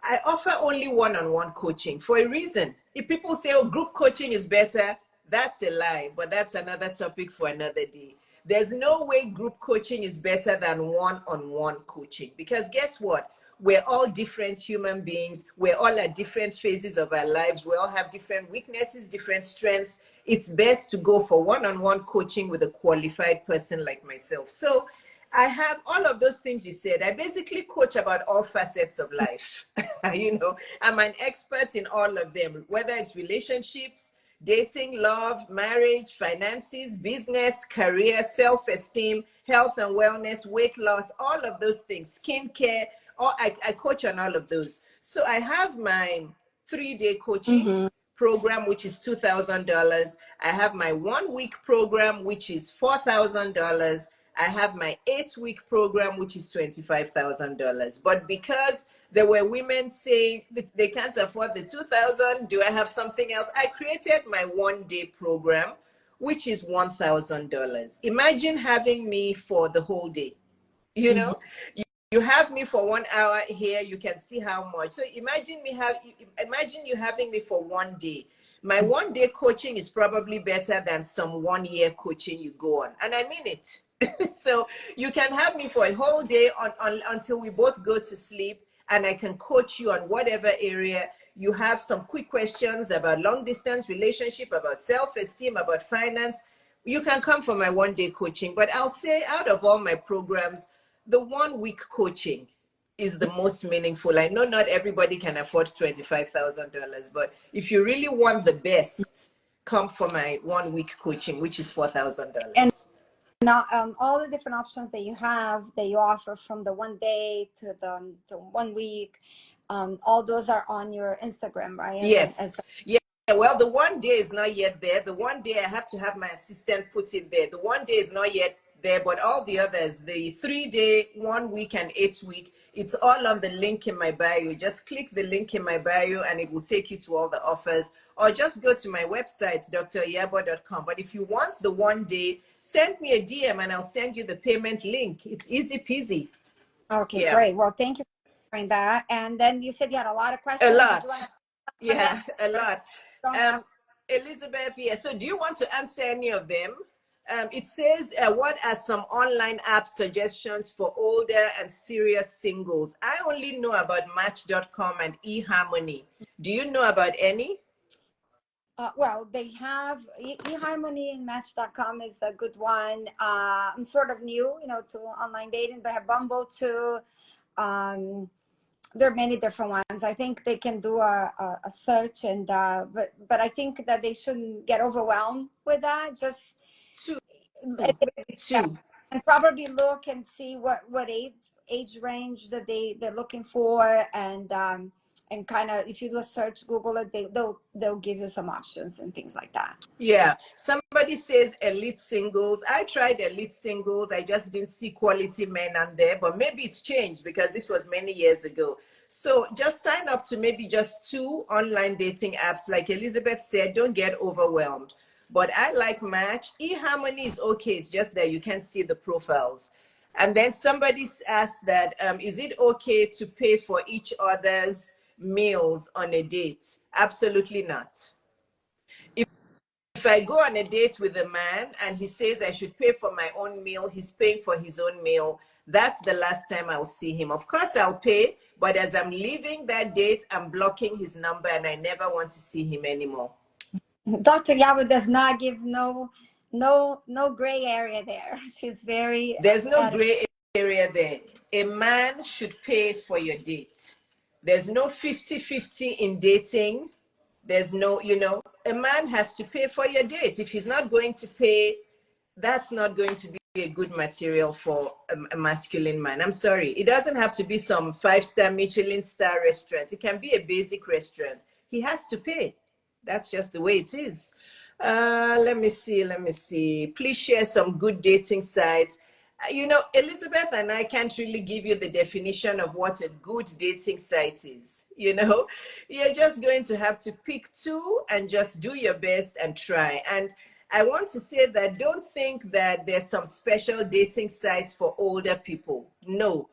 I offer only one-on-one coaching for a reason. If people say, oh, group coaching is better, that's a lie, but that's another topic for another day. There's no way group coaching is better than one-on-one coaching, because guess what? We're all different human beings. We're all at different phases of our lives. We all have different weaknesses, different strengths. It's best to go for one-on-one coaching with a qualified person like myself. So I have all of those things you said. I basically coach about all facets of life. I'm an expert in all of them, whether it's relationships, dating, love, marriage, finances, business, career, self-esteem, health and wellness, weight loss, all of those things, skincare. I coach on all of those. So I have my 3-day coaching program, which is $2,000. I have my 1-week program, which is $4,000. I have my 8-week program, which is $25,000. But because there were women saying that they can't afford the 2,000, do I have something else? I created my 1-day program, which is $1,000. Imagine having me for the whole day. You have me for 1 hour here, you can see how much. So imagine you having me for 1 day. My 1-day coaching is probably better than some 1-year coaching you go on. And I mean it. So you can have me for a whole day until we both go to sleep, and I can coach you on whatever area. You have some quick questions about long distance relationship, about self-esteem, about finance. You can come for my 1-day coaching. But I'll say, out of all my programs, the 1-week coaching is the most meaningful. I know not everybody can afford $25,000, but if you really want the best, come for my 1-week coaching, which is And $4,000. now, all the different options that you offer, from the 1 day to the 1 week, all those are on your Instagram, right? Yes. Yeah. Well, the 1 day is not yet there. The 1 day I have to have my assistant put it there. The 1 day is not yet there, but all the others, the 3-day, 1 week, and 8-week, it's all on the link in my bio. Just click the link in my bio and it will take you to all the offers, or just go to my website, driyabo.com. But if you want the 1 day, send me a DM and I'll send you the payment link. It's easy peasy. Okay, Yeah. great. Well, thank you for sharing that. And then you said you had a lot of questions. A Did lot. you want to? Yeah, a lot. Don't have. Elizabeth, yeah. So do you want to answer any of them? It says, what are some online app suggestions for older and serious singles? I only know about Match.com and eHarmony. Do you know about any? Well, they have eHarmony and Match.com is a good one. I'm sort of new, to online dating. They have Bumble too. There are many different ones. I think they can do a search, and but I think that they shouldn't get overwhelmed with that. Just Two, maybe yeah, two. and probably look and see what age range that they're looking for, and kind of, if you do a search, Google it, they'll give you some options and things like that. Yeah, somebody says elite singles. I tried elite singles. I just didn't see quality men on there, but maybe it's changed because this was many years ago. So just sign up to maybe just 2 online dating apps. Like Elizabeth said, don't get overwhelmed. But I like Match. eHarmony is okay. It's just that you can't see the profiles. And then somebody asked that, is it okay to pay for each other's meals on a date? Absolutely not. If I go on a date with a man and he says I should pay for my own meal, he's paying for his own meal, that's the last time I'll see him. Of course I'll pay, but as I'm leaving that date, I'm blocking his number and I never want to see him anymore. Dr. Iyabo does not give no gray area there. She's very There's no gray area there. A man should pay for your date. There's no 50-50 in dating. There's no, a man has to pay for your date. If he's not going to pay, that's not going to be a good material for a masculine man. I'm sorry. It doesn't have to be some 5-star Michelin star restaurant. It can be a basic restaurant. He has to pay. That's just the way it is. Let me see. Please share some good dating sites. Elizabeth and I can't really give you the definition of what a good dating site is. You're just going to have to pick 2 and just do your best and try. And I want to say that don't think that there's some special dating sites for older people. No.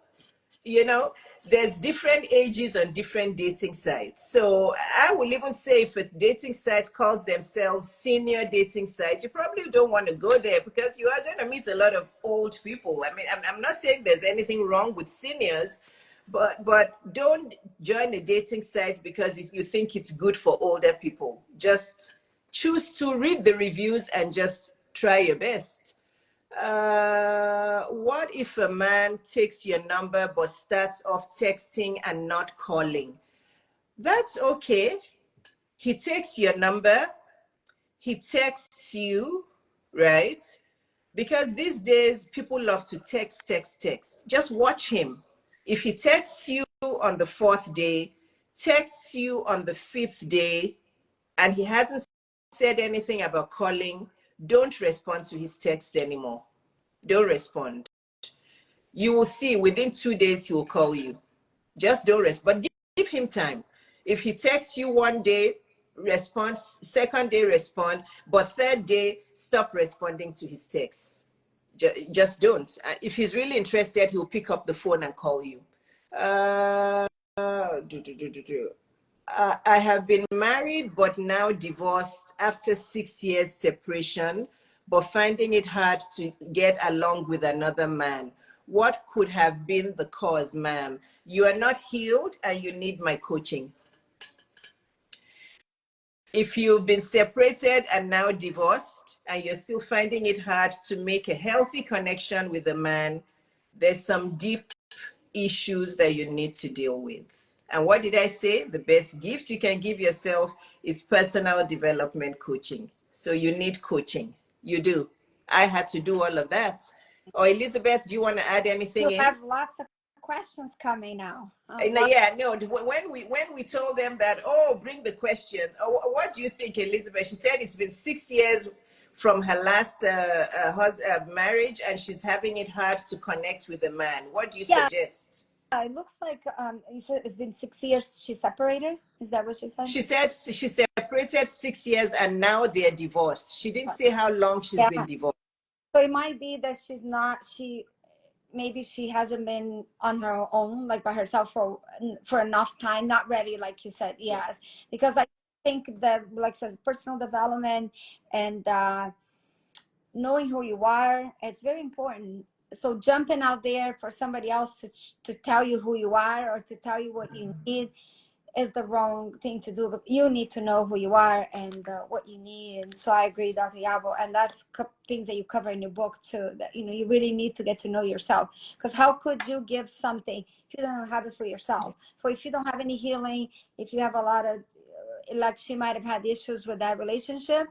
you know, there's different ages on different dating sites. So I will even say if a dating site calls themselves senior dating sites, you probably don't want to go there because you are going to meet a lot of old people. I mean, I'm not saying there's anything wrong with seniors, but don't join a dating site because you think it's good for older people. Just choose to read the reviews and just try your best. What if a man takes your number but starts off texting and not calling? That's okay. He takes your number, he texts you, right? Because these days people love to text, text, text. Just watch him. If he texts you on the fourth day, texts you on the fifth day, and he hasn't said anything about calling, don't respond to his texts anymore. Don't respond. You will see within 2 days he will call you. Just don't respond. But give him time. If he texts you one day, respond. Second day, respond. But third day, stop responding to his texts. Just don't. If he's really interested, he'll pick up the phone and call you. Uh, do, do, do, do, do. I have been married but now divorced after 6 years separation, but finding it hard to get along with another man. What could have been the cause, ma'am? You are not healed and you need my coaching. If you've been separated and now divorced and you're still finding it hard to make a healthy connection with a man, there's some deep issues that you need to deal with. And what did I say? The best gift you can give yourself is personal development coaching. So you need coaching. You do. I had to do all of that. Or Elizabeth, do you want to add anything You in? have lots of questions coming now. Yeah, no. When we told them that, oh, bring the questions. Oh, what do you think, Elizabeth? She said it's been 6 years from her last marriage, and she's having it hard to connect with a man. What do you Yeah, suggest? it looks like you said it's been 6 years she separated. Is that what she said? She said she separated 6 years and now they're divorced. She didn't say how long she's been Yeah. divorced. So it might be that maybe she hasn't been on her own, like by herself for enough time, not ready, like you said. Yes, because I think that, like says, personal development and knowing who you are, it's very important. So jumping out there for somebody else to tell you who you are or to tell you what you need is the wrong thing to do. But you need to know who you are and what you need. And so I agree, Dr. Iyabo, and that's things that you cover in your book too. That you really need to get to know yourself, because how could you give something if you don't have it for yourself? For if you don't have any healing, if you have a lot of like she might have had issues with that relationship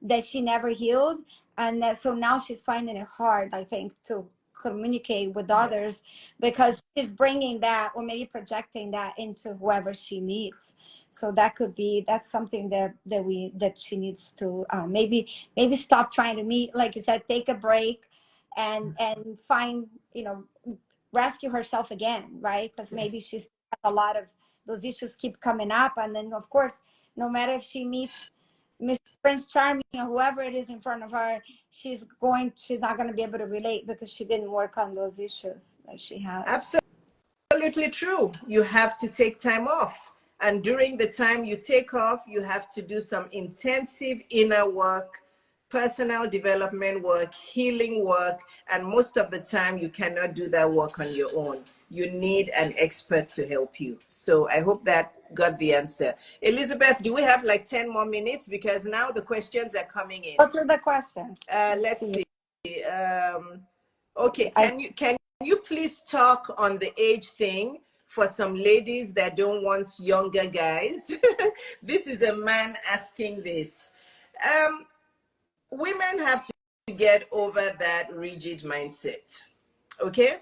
that she never healed, and so now she's finding it hard, I think, to communicate with others because she's bringing that or maybe projecting that into whoever she meets. So that's something that she needs to maybe stop trying to meet, like you said, take a break and find, rescue herself again, right? Because maybe she's a lot of those issues keep coming up, and then of course, no matter if she meets Miss Prince Charming or whoever it is in front of her, she's not going to be able to relate because she didn't work on those issues that she has. Absolutely true. You have to take time off. And during the time you take off, you have to do some intensive inner work, personal development work, healing work. And most of the time, you cannot do that work on your own. You need an expert to help you. So I hope that got the answer. Elizabeth, do we have like 10 more minutes? Because now the questions are coming in. What are the questions? Let's see. Okay, can you please talk on the age thing for some ladies that don't want younger guys? This is a man asking this. Women have to get over that rigid mindset. Okay,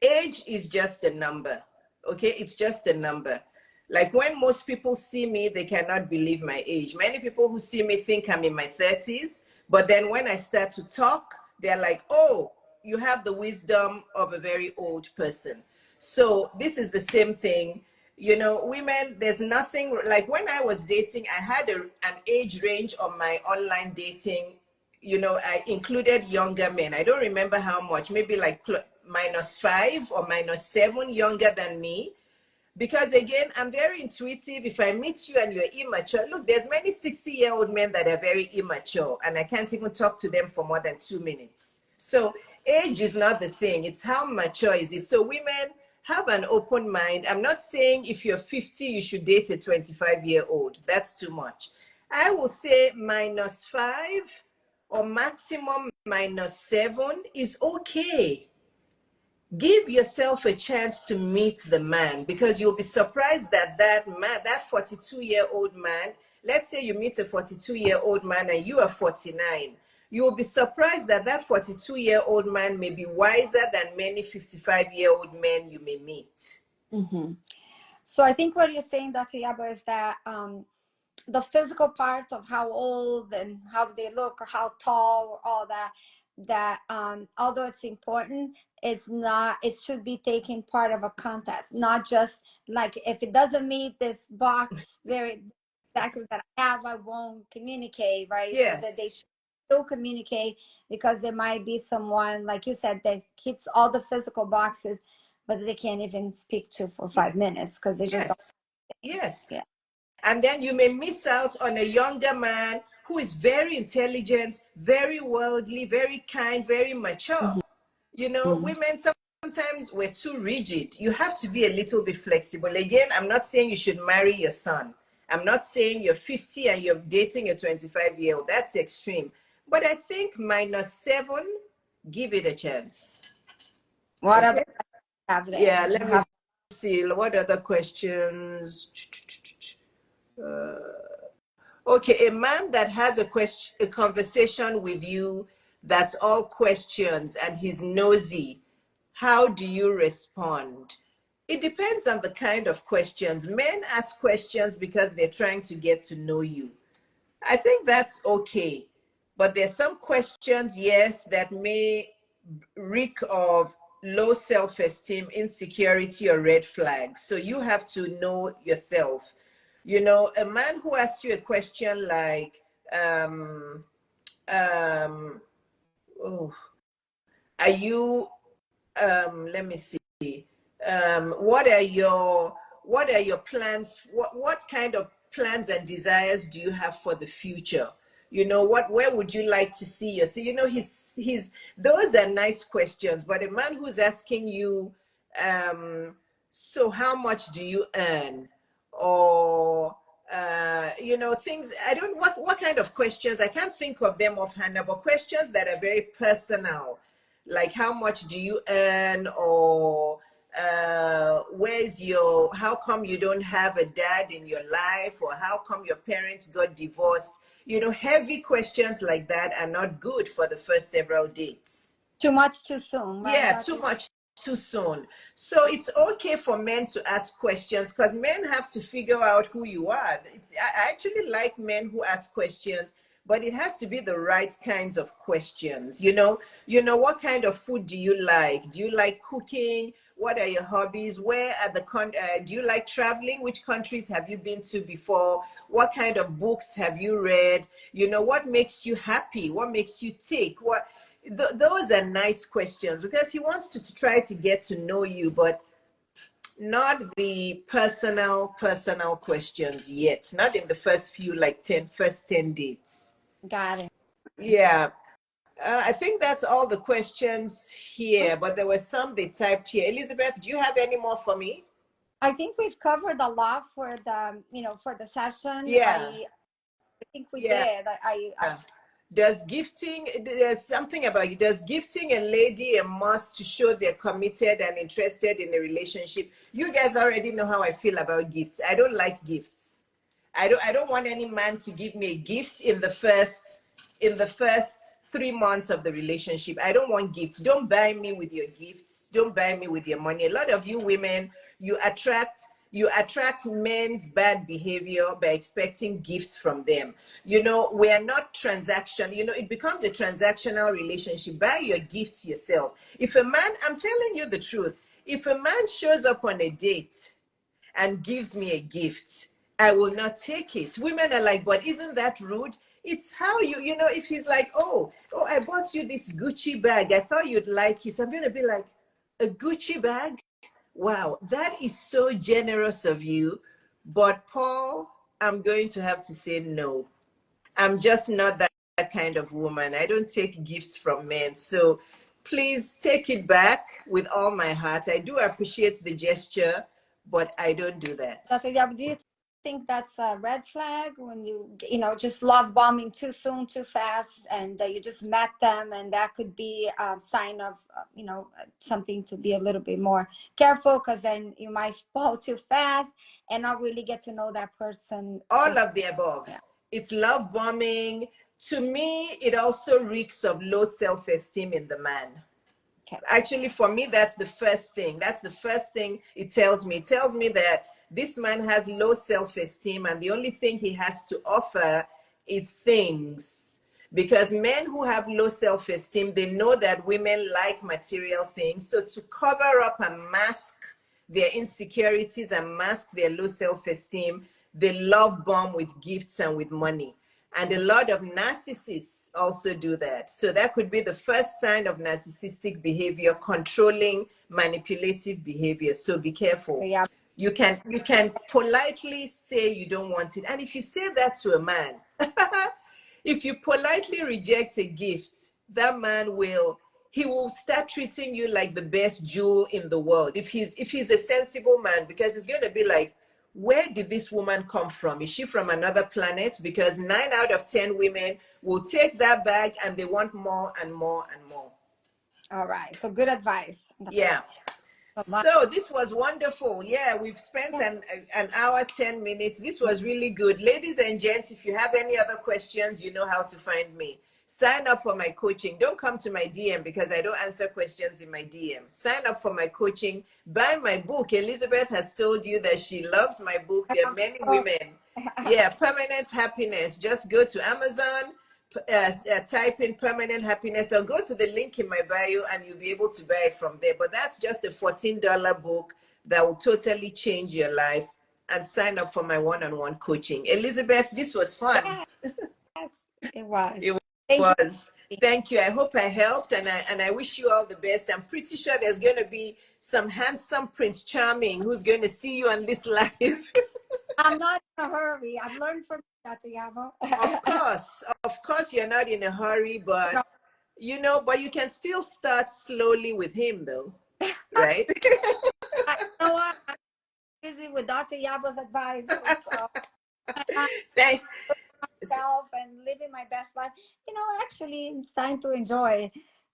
age is just a number. Okay, it's just a number. Like when most people see me, they cannot believe my age. Many people who see me think I'm in my 30s, but then when I start to talk, they're like, oh, you have the wisdom of a very old person. So this is the same thing. Women, there's nothing like when I was dating, I had an age range on my online dating. I included younger men. I don't remember how much, maybe like -5 or -7 younger than me. Because again, I'm very intuitive. If I meet you and you're immature, look, there's many 60-year-old men that are very immature, and I can't even talk to them for more than 2 minutes. So age is not the thing. It's how mature is it. So women, have an open mind. I'm not saying if you're 50, you should date a 25-year-old. That's too much. I will say -5 or maximum -7 is okay. Give yourself a chance to meet the man, because you'll be surprised that that man, that 42-year-old man, let's say you meet a 42-year-old man and you are 49, you'll be surprised that that 42-year-old man may be wiser than many 55-year-old men you may meet. Mm-hmm. So I think what you're saying, Dr. Iyabo, is that the physical part of how old and how they look or how tall or all that, although it's important, it's not, it should be taken part of a contest, not just like, if it doesn't meet this box very exactly that I have, I won't communicate, right? Yes. So that they should still communicate, because there might be someone, like you said, that hits all the physical boxes, but they can't even speak to for 5 minutes because they just don't. Yes. Yeah. And then you may miss out on a younger man who is very intelligent, very worldly, very kind, very mature. Mm-hmm. You know, women, sometimes we're too rigid. You have to be a little bit flexible. Again, I'm not saying you should marry your son. I'm not saying you're 50 and you're dating a 25-year-old. That's extreme. But I think -7, give it a chance. What Okay? other have there? Yeah, let me see. What other questions? Okay, a man that has a conversation with you that's all questions and he's nosy, how do you respond? It depends on the kind of questions. Men ask questions because they're trying to get to know you. I think that's okay. But there's some questions, yes, that may reek of low self-esteem, insecurity, or red flags. So you have to know yourself. You know, a man who asks you a question like, oh, are you, let me see, what are your plans? What kind of plans and desires do you have for the future? You know, where would you like to see yourself? So, you know, those are nice questions. But a man who's asking you, so how much do you earn? Or you know, things, I don't, what kind of questions, I can't think of them offhand, but questions that are very personal, like how much do you earn, or how come you don't have a dad in your life, or how come your parents got divorced? You know, heavy questions like that are not good for the first several dates. Too much too soon, right? Yeah, too much too soon. So it's okay for men to ask questions, because men have to figure out who you are. I actually like men who ask questions, but it has to be the right kinds of questions. You know, what kind of food do you like? Do you like cooking? What are your hobbies? Where are do you like traveling? Which countries have you been to before? What kind of books have you read? You know, what makes you happy? What makes you tick? Those are nice questions, because he wants to try to get to know you, but not the personal questions yet. Not in the first few, like first 10 dates. Got it. Yeah. I think that's all the questions here, but there were some they typed here. Elizabeth, do you have any more for me? I think we've covered a lot for the, for the session. Yeah. I think we Yeah. did. There's something about it. Does gifting a lady a must to show they're committed and interested in a relationship? You guys already know how I feel about gifts. I don't like gifts. I don't want any man to give me a gift in the first 3 months of the relationship. I don't want gifts. Don't buy me with your gifts. Don't buy me with your money. A lot of you women, you attract men's bad behavior by expecting gifts from them. You know, we are not transaction. You know, it becomes a transactional relationship. Buy your gifts yourself. If a man, I'm telling you the truth, if a man shows up on a date and gives me a gift, I will not take it. Women are like, but isn't that rude? It's how you know, if he's like, oh, I bought you this Gucci bag, I thought you'd like it, I'm going to be like, A Gucci bag? Wow, that is so generous of you. But Paul, I'm going to have to say no. I'm just not that kind of woman. I don't take gifts from men. So please take it back with all my heart. I do appreciate the gesture, but I don't do that. Dr. Yab, do you think that's a red flag when you know, just love bombing too soon, too fast, and you just met them, and that could be a sign of, you know, something to be a little bit more careful, because then you might fall too fast and not really get to know that person. All of the above. Yeah. It's love bombing. To me, it also reeks of low self-esteem in the man. Okay. Actually, for me, that's the first thing. That's the first thing it tells me. It tells me that this man has low self-esteem, and the only thing he has to offer is things. Because men who have low self-esteem, they know that women like material things. So to cover up and mask their insecurities and mask their low self-esteem, they love bomb with gifts and with money. And a lot of narcissists also do that. So that could be the first sign of narcissistic behavior, controlling, manipulative behavior. So be careful. Yeah. You can politely say you don't want it. And if you say that to a man, if you politely reject a gift, that man he will start treating you like the best jewel in the world. If he's a sensible man, because he's going to be like, where did this woman come from? Is she from another planet? Because 9 out of 10 women will take that bag and they want more and more and more. All right. So good advice. Yeah. So this was wonderful. Yeah, we've spent an hour, 10 minutes. This was really good. Ladies and gents, if you have any other questions, you know how to find me. Sign up for my coaching. Don't come to my DM because I don't answer questions in my DM. Sign up for my coaching. Buy my book. Elizabeth has told you that she loves my book. There are many women. Yeah, Permanent Happiness. Just go to Amazon, type in Permanent Happiness, or go to the link in my bio and you'll be able to buy it from there. But that's just a $14 book that will totally change your life. And sign up for my one-on-one coaching. Elizabeth, this was fun. Yes, it was. It Thank was. you. Thank you. I hope I helped, and I wish you all the best. I'm pretty sure there's going to be some handsome Prince Charming who's going to see you on this live. I'm not in a hurry. I've learned from Dr. Iyabo. Of course, you're not in a hurry, but No. you know, but you can still start slowly with him, though, right? You know what? I'm busy with Dr. Iyabo's advice. So I'm Thank. myself and living my best life. You know, actually, it's time to enjoy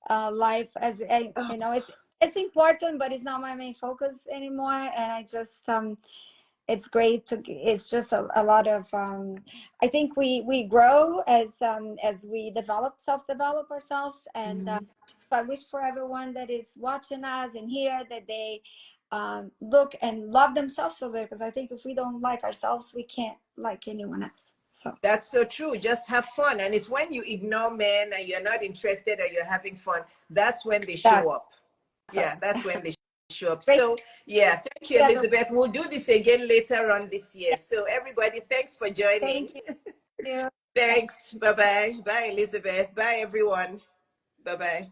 life. As Oh, you know, it's important, but it's not my main focus anymore. And I just it's great to, it's just a lot of I think we grow as we self-develop ourselves. And I wish for everyone that is watching us and here that they look and love themselves a little, because I think if we don't like ourselves, we can't like anyone else. So that's so true. Just have fun. And it's when you ignore men and you're not interested and you're having fun, that's when they that's show up. Yeah, that's when they show up. great. So, yeah, thank you, Elizabeth. We'll do this again later on this year. So, everybody, thanks for joining. Thank you. Thanks. Bye-bye. Bye, Elizabeth. Bye, everyone. Bye-bye.